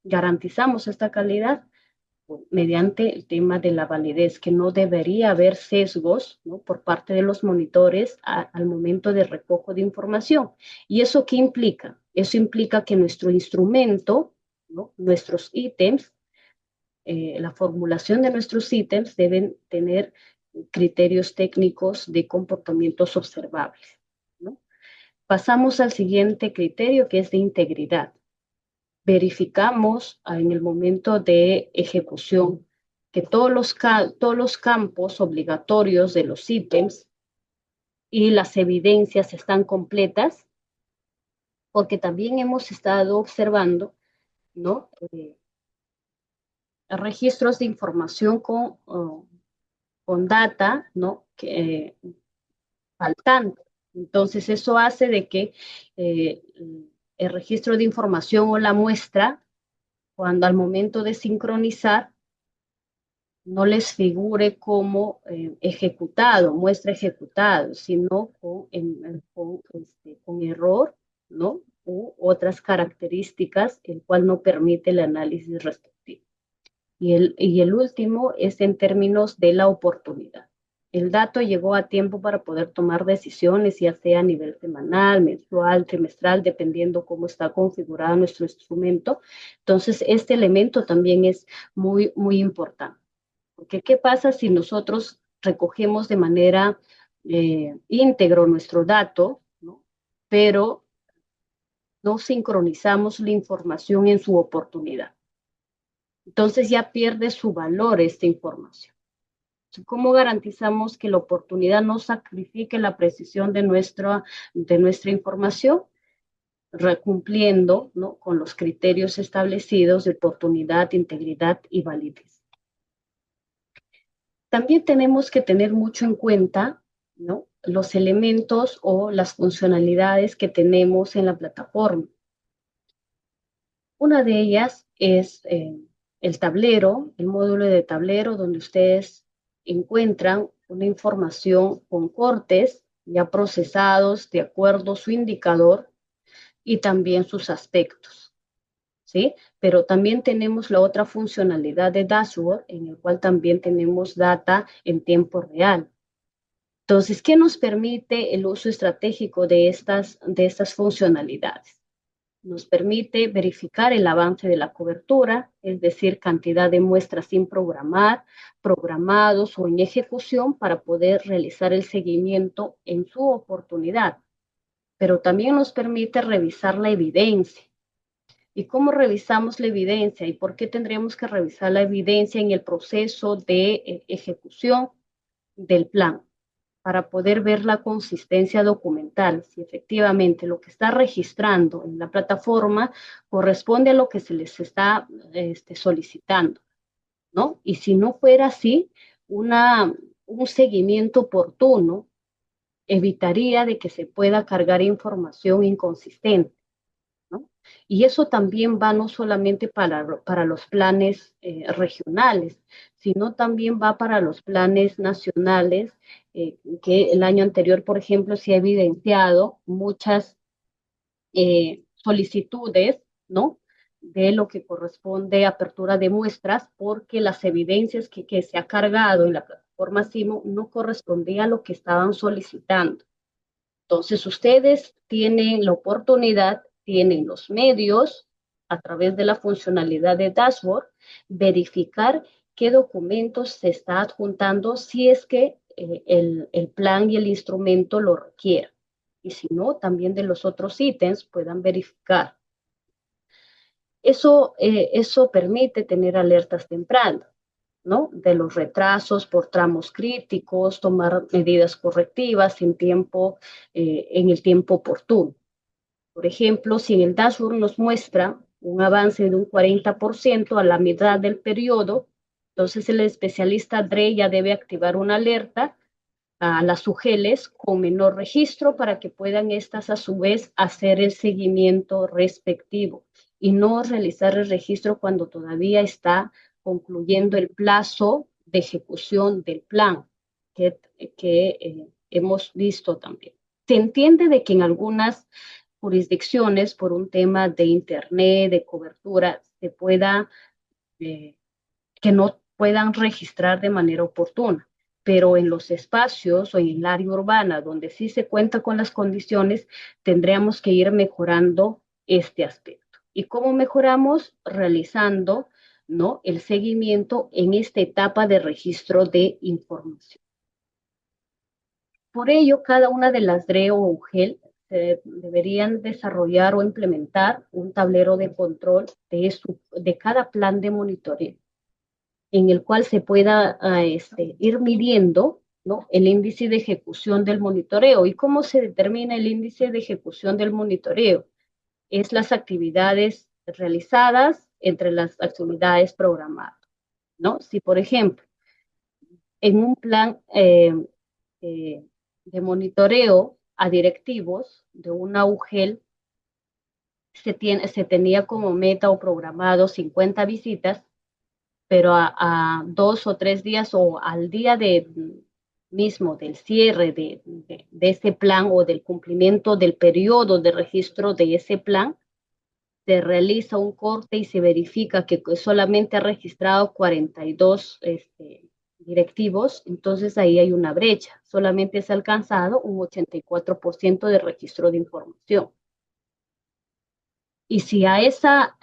garantizamos esta calidad? Pues, mediante el tema de la validez, que no debería haber sesgos, ¿no?, por parte de los monitores al momento de recojo de información. ¿Y eso qué implica? Eso implica que nuestro instrumento, ¿no?, nuestros ítems, la formulación de nuestros ítems deben tener criterios técnicos de comportamientos observables, ¿no? Pasamos al siguiente criterio, que es de integridad. Verificamos en el momento de ejecución que todos los campos obligatorios de los ítems y las evidencias están completas, porque también hemos estado observando, ¿no?, registros de información con data, ¿no?, faltante. Entonces, eso hace de que el registro de información o la muestra, cuando al momento de sincronizar, no les figure como ejecutado, muestra ejecutado, sino con error, ¿no?, u otras características, el cual no permite el análisis respectivo. Y el último es en términos de la oportunidad. El dato llegó a tiempo para poder tomar decisiones, ya sea a nivel semanal, mensual, trimestral, dependiendo cómo está configurado nuestro instrumento. Entonces, este elemento también es muy, muy importante. Porque, ¿qué pasa si nosotros recogemos de manera íntegro nuestro dato, ¿no?, pero no sincronizamos la información en su oportunidad? Entonces ya pierde su valor esta información. ¿Cómo garantizamos que la oportunidad no sacrifique la precisión de nuestra información? Cumpliendo, ¿no?, con los criterios establecidos de oportunidad, integridad y validez. También tenemos que tener mucho en cuenta, ¿no?, los elementos o las funcionalidades que tenemos en la plataforma. Una de ellas es el tablero, el módulo de tablero, donde ustedes encuentran una información con cortes ya procesados de acuerdo a su indicador y también sus aspectos, ¿sí? Pero también tenemos la otra funcionalidad de dashboard, en el cual también tenemos data en tiempo real. Entonces, ¿qué nos permite el uso estratégico de estas funcionalidades? Nos permite verificar el avance de la cobertura, es decir, cantidad de muestras sin programar, programados o en ejecución, para poder realizar el seguimiento en su oportunidad. Pero también nos permite revisar la evidencia. ¿Y cómo revisamos la evidencia? ¿Y por qué tendríamos que revisar la evidencia en el proceso de ejecución del plan? Para poder ver la consistencia documental, si efectivamente lo que está registrando en la plataforma corresponde a lo que se les está solicitando, ¿no? Y si no fuera así, un seguimiento oportuno evitaría de que se pueda cargar información inconsistente, ¿no? Y eso también va no solamente para los planes regionales, sino también va para los planes nacionales, que el año anterior, por ejemplo, se ha evidenciado muchas solicitudes, ¿no? De lo que corresponde a apertura de muestras, porque las evidencias que se ha cargado en la plataforma SIMO no correspondían a lo que estaban solicitando. Entonces, ustedes tienen la oportunidad, tienen los medios, a través de la funcionalidad de dashboard, verificar qué documentos se está adjuntando si es que el plan y el instrumento lo requieren. Y si no, también de los otros ítems puedan verificar. Eso permite tener alertas tempranas, ¿no? De los retrasos por tramos críticos, tomar medidas correctivas en el tiempo oportuno. Por ejemplo, si en el dashboard nos muestra un avance de un 40% a la mitad del periodo, entonces el especialista DRE ya debe activar una alerta a las UGELs con menor registro para que puedan estas a su vez hacer el seguimiento respectivo y no realizar el registro cuando todavía está concluyendo el plazo de ejecución del plan que hemos visto también. Se entiende de que en algunas jurisdicciones, por un tema de internet, de cobertura, que no puedan registrar de manera oportuna. Pero en los espacios o en el área urbana donde sí se cuenta con las condiciones, tendríamos que ir mejorando este aspecto. ¿Y cómo mejoramos? Realizando, ¿no?, el seguimiento en esta etapa de registro de información. Por ello, cada una de las DRE o UGEL deberían desarrollar o implementar un tablero de control de cada plan de monitoreo, en el cual se pueda ir midiendo, ¿no?, el índice de ejecución del monitoreo. ¿Y cómo se determina el índice de ejecución del monitoreo? Es las actividades realizadas entre las actividades programadas, ¿no? Si, por ejemplo, en un plan de monitoreo a directivos de una UGEL se tenía como meta o programado 50 visitas, pero a 2 o 3 días o al día mismo del cierre de ese plan o del cumplimiento del periodo de registro de ese plan, se realiza un corte y se verifica que solamente ha registrado 42 directivos, entonces ahí hay una brecha. Solamente se ha alcanzado un 84% de registro de información. Y si a esa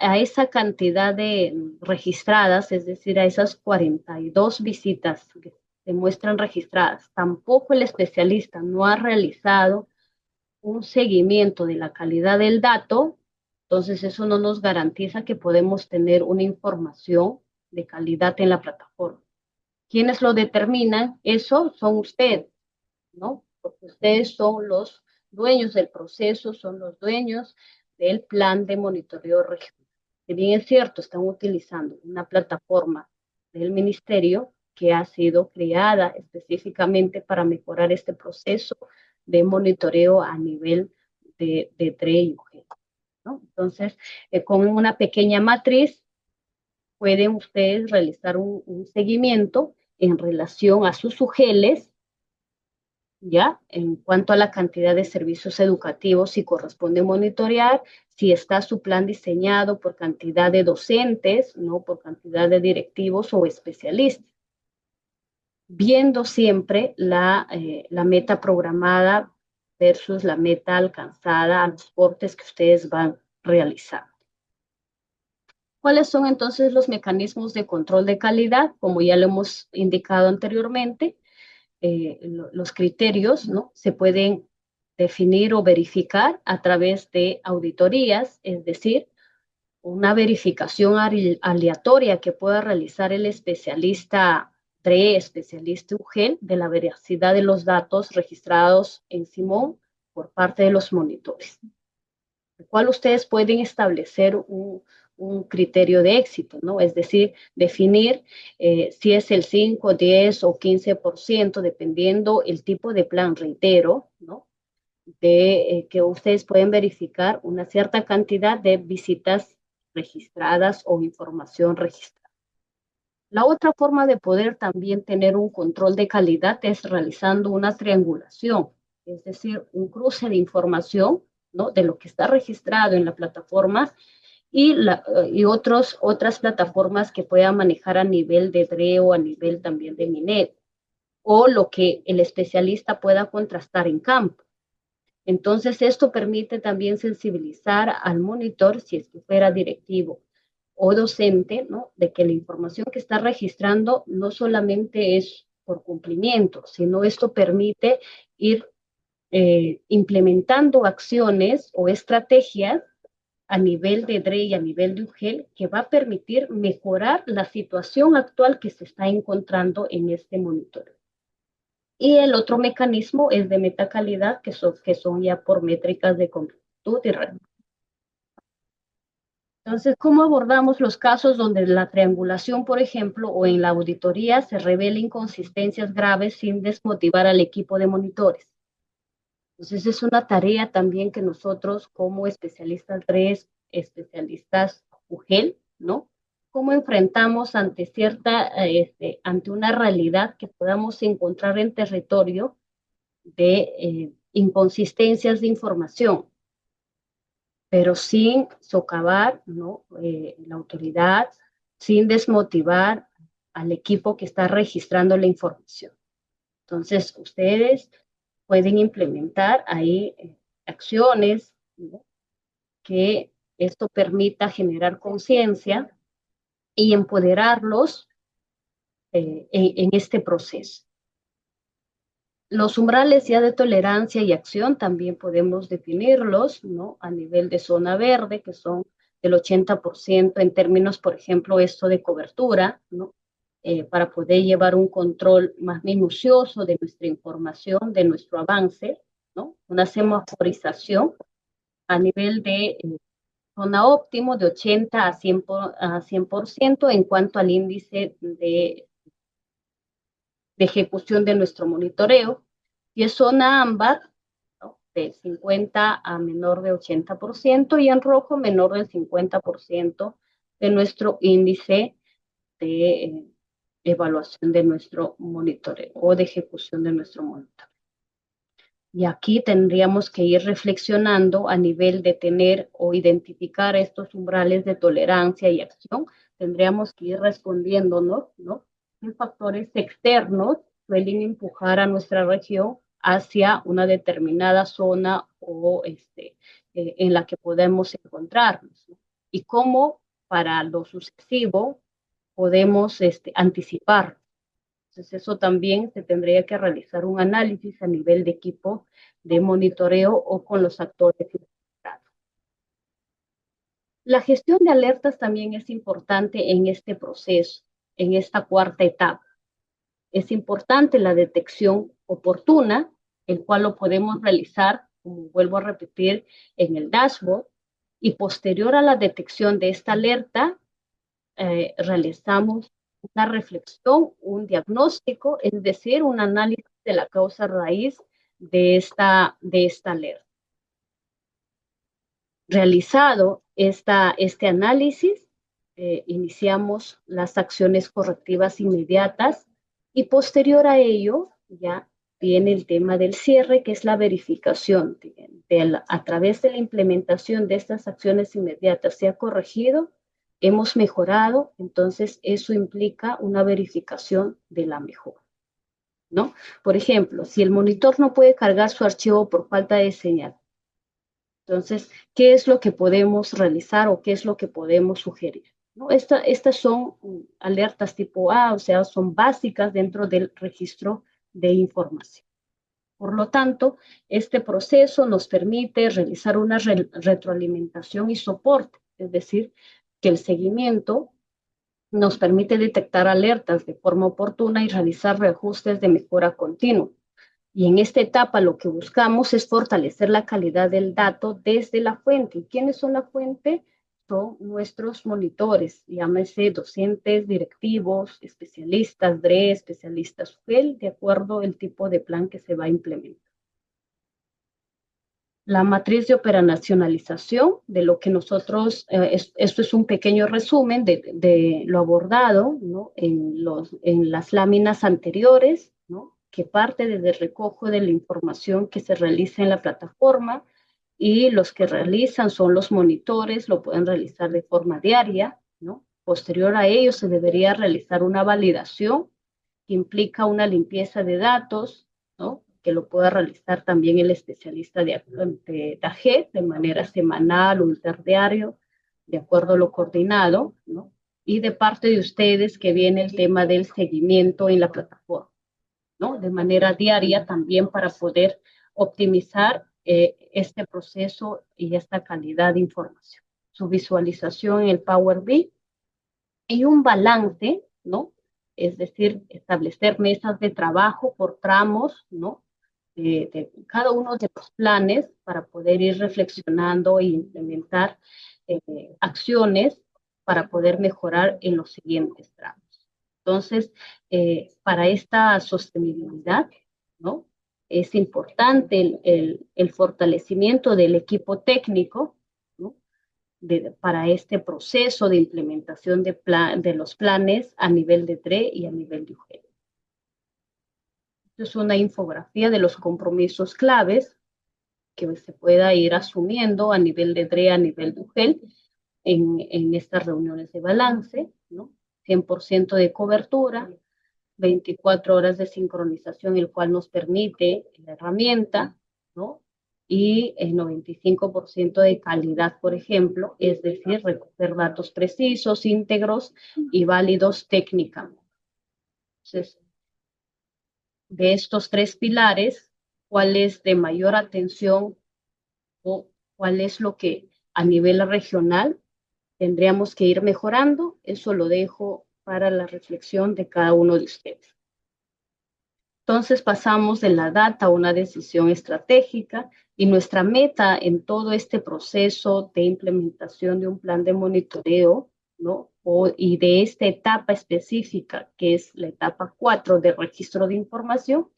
cantidad de registradas, es decir, a esas 42 visitas que se muestran registradas, tampoco el especialista no ha realizado un seguimiento de la calidad del dato, entonces eso no nos garantiza que podemos tener una información de calidad en la plataforma. ¿Quiénes lo determinan? Eso son ustedes, ¿no? Porque ustedes son los dueños del proceso, son los dueños del plan de monitoreo regional. Si bien es cierto, están utilizando una plataforma del ministerio que ha sido creada específicamente para mejorar este proceso de monitoreo a nivel de DRE y UGEL, ¿no? Entonces, con una pequeña matriz pueden ustedes realizar un seguimiento en relación a sus UGELs, ¿ya? En cuanto a la cantidad de servicios educativos, si corresponde monitorear, si está su plan diseñado por cantidad de docentes, no por cantidad de directivos o especialistas, viendo siempre la meta programada versus la meta alcanzada a los cortes que ustedes van realizando. ¿Cuáles son entonces los mecanismos de control de calidad? Como ya lo hemos indicado anteriormente, los criterios, ¿no?, se pueden definir o verificar a través de auditorías, es decir, una verificación aleatoria que pueda realizar el especialista DRE, especialista UGEL, de la veracidad de los datos registrados en Simón por parte de los monitores. El cual ustedes pueden establecer un criterio de éxito, ¿no? Es decir, definir si es el 5, 10 o 15%, dependiendo el tipo de plan, reitero, ¿no? De que ustedes pueden verificar una cierta cantidad de visitas registradas o información registrada. La otra forma de poder también tener un control de calidad es realizando una triangulación, es decir, un cruce de información, ¿no? De lo que está registrado en la plataforma y otras plataformas que puedan manejar a nivel de DRE o a nivel también de MINET, o lo que el especialista pueda contrastar en campo. Entonces, esto permite también sensibilizar al monitor, si es que fuera directivo o docente, ¿no? De que la información que está registrando no solamente es por cumplimiento, sino esto permite ir implementando acciones o estrategias a nivel de DRE y a nivel de UGEL que va a permitir mejorar la situación actual que se está encontrando en este monitoreo. Y el otro mecanismo es de metacalidad, que son ya por métricas de completitud y red. Entonces, ¿cómo abordamos los casos donde la triangulación, por ejemplo, o en la auditoría se revelen inconsistencias graves sin desmotivar al equipo de monitores? Entonces, es una tarea también que nosotros como especialistas DRE, especialistas UGEL, ¿no? ¿Cómo enfrentamos ante ante una realidad que podamos encontrar en territorio de inconsistencias de información, pero sin socavar, ¿no? La autoridad, sin desmotivar al equipo que está registrando la información? Entonces, ustedes pueden implementar ahí acciones, ¿no? Que esto permita generar conciencia y empoderarlos en este proceso. Los umbrales ya de tolerancia y acción también podemos definirlos, ¿no? A nivel de zona verde, que son del 80% en términos, por ejemplo, esto de cobertura, ¿no? Para poder llevar un control más minucioso de nuestra información, de nuestro avance, ¿no? Una semaforización a nivel de zona óptimo de 80 a 100% en cuanto al índice de ejecución de nuestro monitoreo, y es zona ámbar, ¿no? De 50 a menor de 80%, y en rojo menor del 50% de nuestro índice de evaluación de nuestro monitoreo o de ejecución de nuestro monitoreo. Y aquí tendríamos que ir reflexionando a nivel de tener o identificar estos umbrales de tolerancia y acción. Tendríamos que ir respondiéndonos, ¿no? ¿Qué factores externos suelen empujar a nuestra región hacia una determinada zona o en la que podemos encontrarnos, ¿no? Y cómo para lo sucesivo podemos anticipar. Entonces, eso también se tendría que realizar un análisis a nivel de equipo de monitoreo o con los actores involucrados. La gestión de alertas también es importante en este proceso, en esta cuarta etapa. Es importante la detección oportuna, el cual lo podemos realizar, como vuelvo a repetir, en el dashboard, y posterior a la detección de esta alerta, realizamos una reflexión, un diagnóstico, es decir, un análisis de la causa raíz de esta alerta. Realizado este análisis, iniciamos las acciones correctivas inmediatas y posterior a ello ya viene el tema del cierre, que es la verificación a través de la implementación de estas acciones inmediatas. ¿Se ha corregido? ¿Hemos mejorado? Entonces, eso implica una verificación de la mejora, ¿no? Por ejemplo, si el monitor no puede cargar su archivo por falta de señal, entonces, ¿qué es lo que podemos realizar o qué es lo que podemos sugerir? ¿No? Estas son alertas tipo A, o sea, son básicas dentro del registro de información. Por lo tanto, este proceso nos permite realizar una retroalimentación y soporte Es decir, que el seguimiento nos permite detectar alertas de forma oportuna y realizar reajustes de mejora continua. Y en esta etapa lo que buscamos es fortalecer la calidad del dato desde la fuente. ¿Y quiénes son la fuente? Son nuestros monitores, llámese docentes, directivos, especialistas, DRE, especialistas UGEL, de acuerdo al tipo de plan que se va a implementar. La matriz de operacionalización de lo que nosotros, esto es un pequeño resumen de lo abordado, ¿no? en las láminas anteriores, ¿no? Que parte desde el recojo de la información que se realiza en la plataforma, y los que realizan son los monitores, lo pueden realizar de forma diaria, ¿no? Posterior a ello se debería realizar una validación que implica una limpieza de datos, ¿no? Que lo pueda realizar también el especialista de AG de manera semanal o interdiario, de acuerdo a lo coordinado, ¿no? Y de parte de ustedes que viene el tema del seguimiento en la plataforma, ¿no? De manera diaria también para poder optimizar este proceso y esta calidad de información. Su visualización en el Power BI y un balance, ¿no? Es decir, establecer mesas de trabajo por tramos, ¿no? De cada uno de los planes para poder ir reflexionando e implementar acciones para poder mejorar en los siguientes tramos. Entonces, para esta sostenibilidad, ¿no? Es importante el fortalecimiento del equipo técnico, ¿no? Para este proceso de implementación de los planes a nivel de DRE y a nivel de UGEL. Esto es una infografía de los compromisos claves que se pueda ir asumiendo a nivel de DRE, a nivel de UGEL, en estas reuniones de balance, ¿no? 100% de cobertura, 24 horas de sincronización, el cual nos permite la herramienta, ¿no? Y el 95% de calidad, por ejemplo, es decir, recoger datos precisos, íntegros y válidos técnicamente. Entonces, de estos tres pilares, ¿cuál es de mayor atención o cuál es lo que a nivel regional tendríamos que ir mejorando? Eso lo dejo para la reflexión de cada uno de ustedes. Entonces pasamos de la data a una decisión estratégica, y nuestra meta en todo este proceso de implementación de un plan de monitoreo, ¿no? Y de esta etapa específica, que es la etapa 4 de registro de información,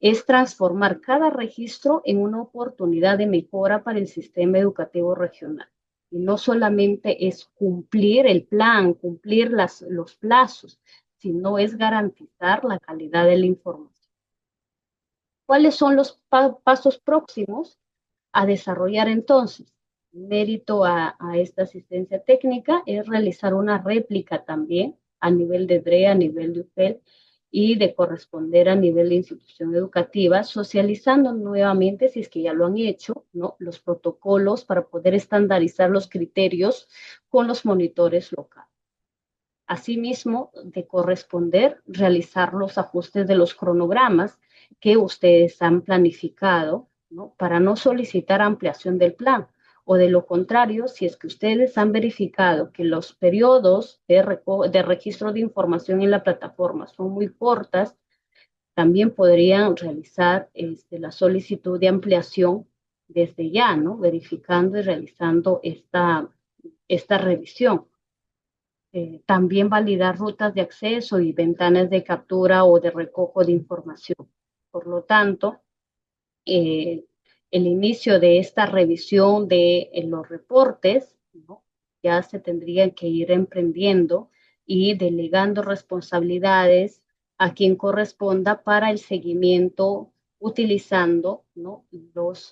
es transformar cada registro en una oportunidad de mejora para el sistema educativo regional. Y no solamente es cumplir el plan, cumplir los plazos, sino es garantizar la calidad de la información. ¿Cuáles son los pasos próximos a desarrollar entonces? Mérito a esta asistencia técnica es realizar una réplica también a nivel de DRE, a nivel de UFEL, y de corresponder a nivel de institución educativa, socializando nuevamente, si es que ya lo han hecho, ¿no? Los protocolos para poder estandarizar los criterios con los monitores locales. Asimismo, de corresponder, realizar los ajustes de los cronogramas que ustedes han planificado, ¿no? Para no solicitar ampliación del plan. O de lo contrario, si es que ustedes han verificado que los periodos de registro de información en la plataforma son muy cortas, también podrían realizar la solicitud de ampliación desde ya, ¿no? Verificando y realizando esta revisión. También validar rutas de acceso y ventanas de captura o de recojo de información. Por lo tanto, el inicio de esta revisión de los reportes, ¿no? Ya se tendrían que ir emprendiendo y delegando responsabilidades a quien corresponda para el seguimiento, utilizando, ¿no?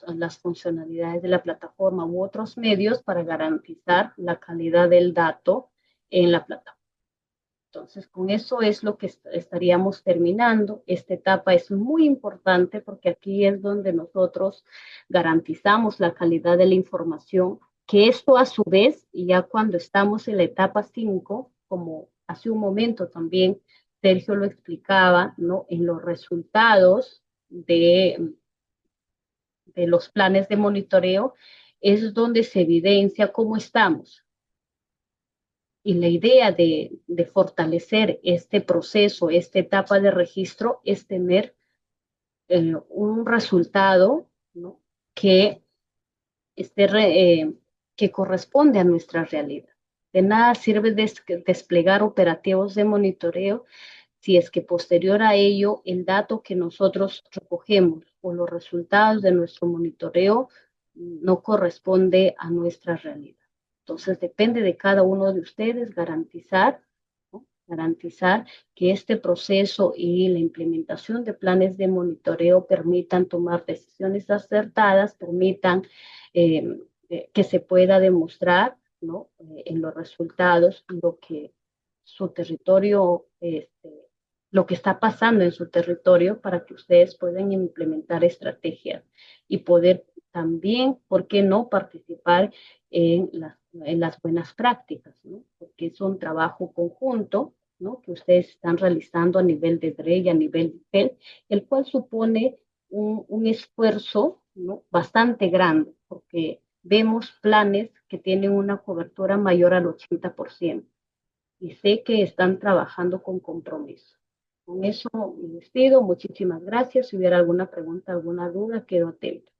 las funcionalidades de la plataforma u otros medios para garantizar la calidad del dato en la plataforma. Entonces, con eso es lo que estaríamos terminando. Esta etapa es muy importante porque aquí es donde nosotros garantizamos la calidad de la información, que esto a su vez, y ya cuando estamos en la etapa 5, como hace un momento también Sergio lo explicaba, ¿no? En los resultados de los planes de monitoreo, es donde se evidencia cómo estamos. y la idea de fortalecer este proceso, esta etapa de registro, es tener un resultado, ¿no? que, esté que corresponde a nuestra realidad. De nada sirve desplegar operativos de monitoreo si es que posterior a ello el dato que nosotros recogemos o los resultados de nuestro monitoreo no corresponde a nuestra realidad. Entonces depende de cada uno de ustedes garantizar, ¿no? Garantizar que este proceso y la implementación de planes de monitoreo permitan tomar decisiones acertadas, permitan que se pueda demostrar, ¿no? En los resultados lo que su territorio, lo que está pasando en su territorio para que ustedes puedan implementar estrategias y poder también, ¿por qué no?, participar en las buenas prácticas, ¿no? Porque es un trabajo conjunto, ¿no?, que ustedes están realizando a nivel de DRE y a nivel de PEL, el cual supone un esfuerzo, ¿no?, bastante grande, porque vemos planes que tienen una cobertura mayor al 80% y sé que están trabajando con compromiso. Con eso me despido. Muchísimas gracias. Si hubiera alguna pregunta, alguna duda, quedo atenta.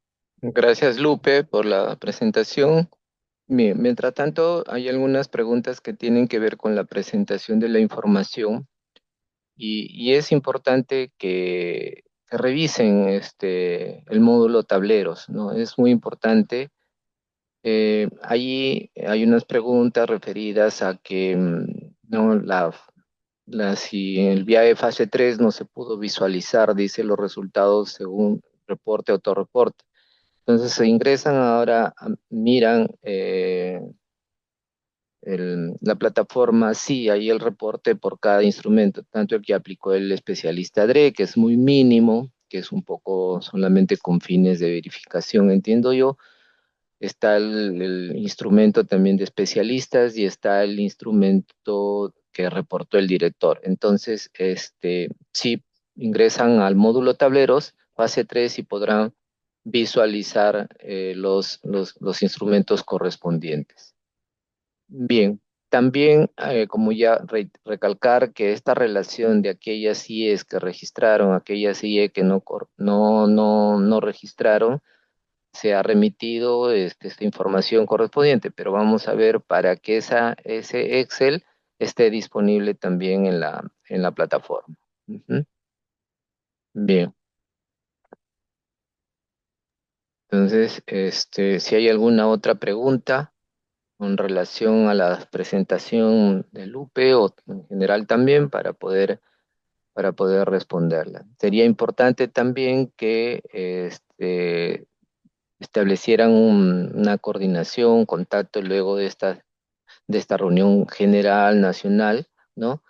Gracias, Lupe, por la presentación. Bien, mientras tanto, hay algunas preguntas que tienen que ver con la presentación de la información y es importante que revisen el módulo tableros, ¿no? Es muy importante. Allí hay unas preguntas referidas a que no, si en el viaje fase 3 no se pudo visualizar, dice los resultados según reporte, autorreporte. Entonces se ingresan ahora, miran la plataforma, sí, hay el reporte por cada instrumento, tanto el que aplicó el especialista DRE, que es muy mínimo, que es un poco solamente con fines de verificación, entiendo yo. Está el instrumento también de especialistas y está el instrumento que reportó el director. Entonces, sí, ingresan al módulo tableros, fase 3, y podrán visualizar los instrumentos correspondientes. Bien, también, como ya recalcar que esta relación de aquellas IEs que registraron, aquellas IE que no registraron, se ha remitido esta información correspondiente, pero vamos a ver para que ese Excel esté disponible también en la plataforma. Ujú. Bien, entonces, si hay alguna otra pregunta con relación a la presentación de Lupe o en general también para poder responderla. Sería importante también que establecieran una coordinación, un contacto luego de esta reunión general nacional, ¿no?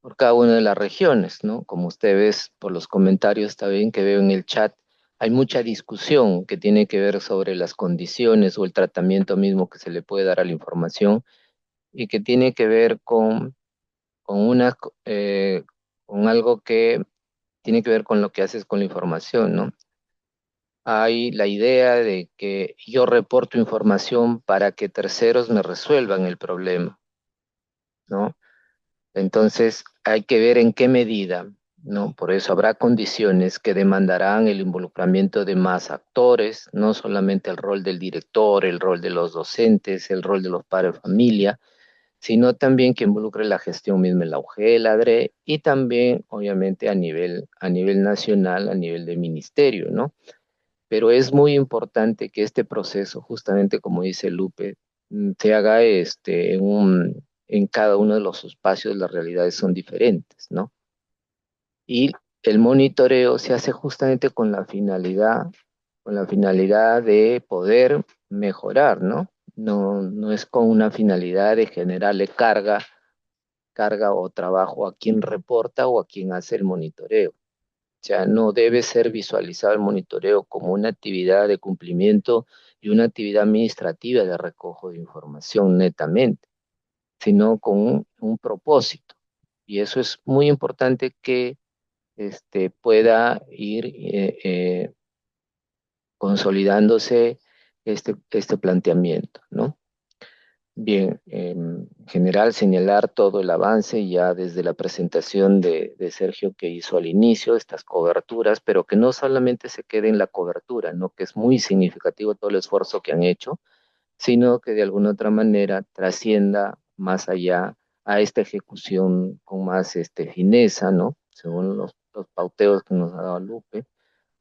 Por cada una de las regiones, ¿no? Como usted ve por los comentarios también que veo en el chat, hay mucha discusión que tiene que ver sobre las condiciones o el tratamiento mismo que se le puede dar a la información y que tiene que ver con con algo que tiene que ver con lo que haces con la información, ¿no? Hay la idea de que yo reporto información para que terceros me resuelvan el problema, ¿no? Entonces hay que ver en qué medida, ¿no? Por eso habrá condiciones que demandarán el involucramiento de más actores, no solamente el rol del director, el rol de los docentes, el rol de los padres de familia, sino también que involucre la gestión misma en la UG, la ADRE, y también, obviamente, a nivel nacional, a nivel de ministerio, ¿no? Pero es muy importante que este proceso, justamente como dice Lupe, se haga en cada uno de los espacios, las realidades son diferentes, ¿no? Y el monitoreo se hace justamente con la finalidad de poder mejorar, ¿no? No es con una finalidad de generarle carga o trabajo a quien reporta o a quien hace el monitoreo. O sea, no debe ser visualizado el monitoreo como una actividad de cumplimiento y una actividad administrativa de recojo de información netamente, sino con un propósito. Y eso es muy importante que pueda ir consolidándose este planteamiento, ¿no? Bien, en general señalar todo el avance ya desde la presentación de Sergio que hizo al inicio, estas coberturas, pero que no solamente se quede en la cobertura, ¿no? Que es muy significativo todo el esfuerzo que han hecho, sino que de alguna otra manera trascienda más allá a esta ejecución con más fineza, ¿no? Según los pauteos que nos ha dado Lupe,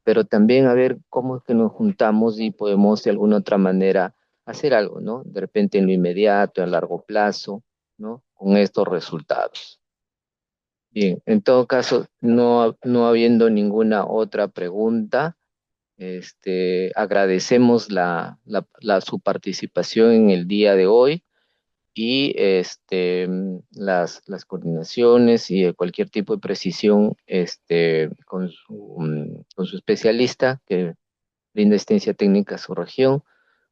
pero también a ver cómo es que nos juntamos y podemos de alguna otra manera hacer algo, ¿no? De repente en lo inmediato, a largo plazo, ¿no? Con estos resultados. Bien, en todo caso, no habiendo ninguna otra pregunta, agradecemos su participación en el día de hoy y las coordinaciones y cualquier tipo de precisión con su especialista que brinda asistencia técnica a su región,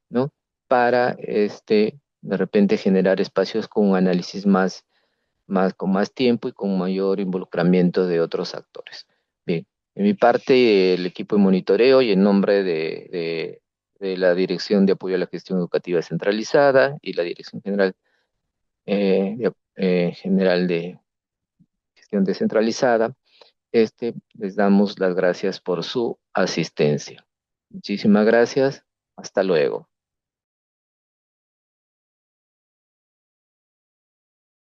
¿no? Para de repente generar espacios con un análisis con más tiempo y con mayor involucramiento de otros actores. Bien, en mi parte, el equipo de monitoreo y en nombre de la Dirección de Apoyo a la Gestión Educativa Centralizada y la Dirección General de Gestión Descentralizada, les damos las gracias por su asistencia. Muchísimas gracias. Hasta luego.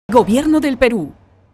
Gobierno del Perú.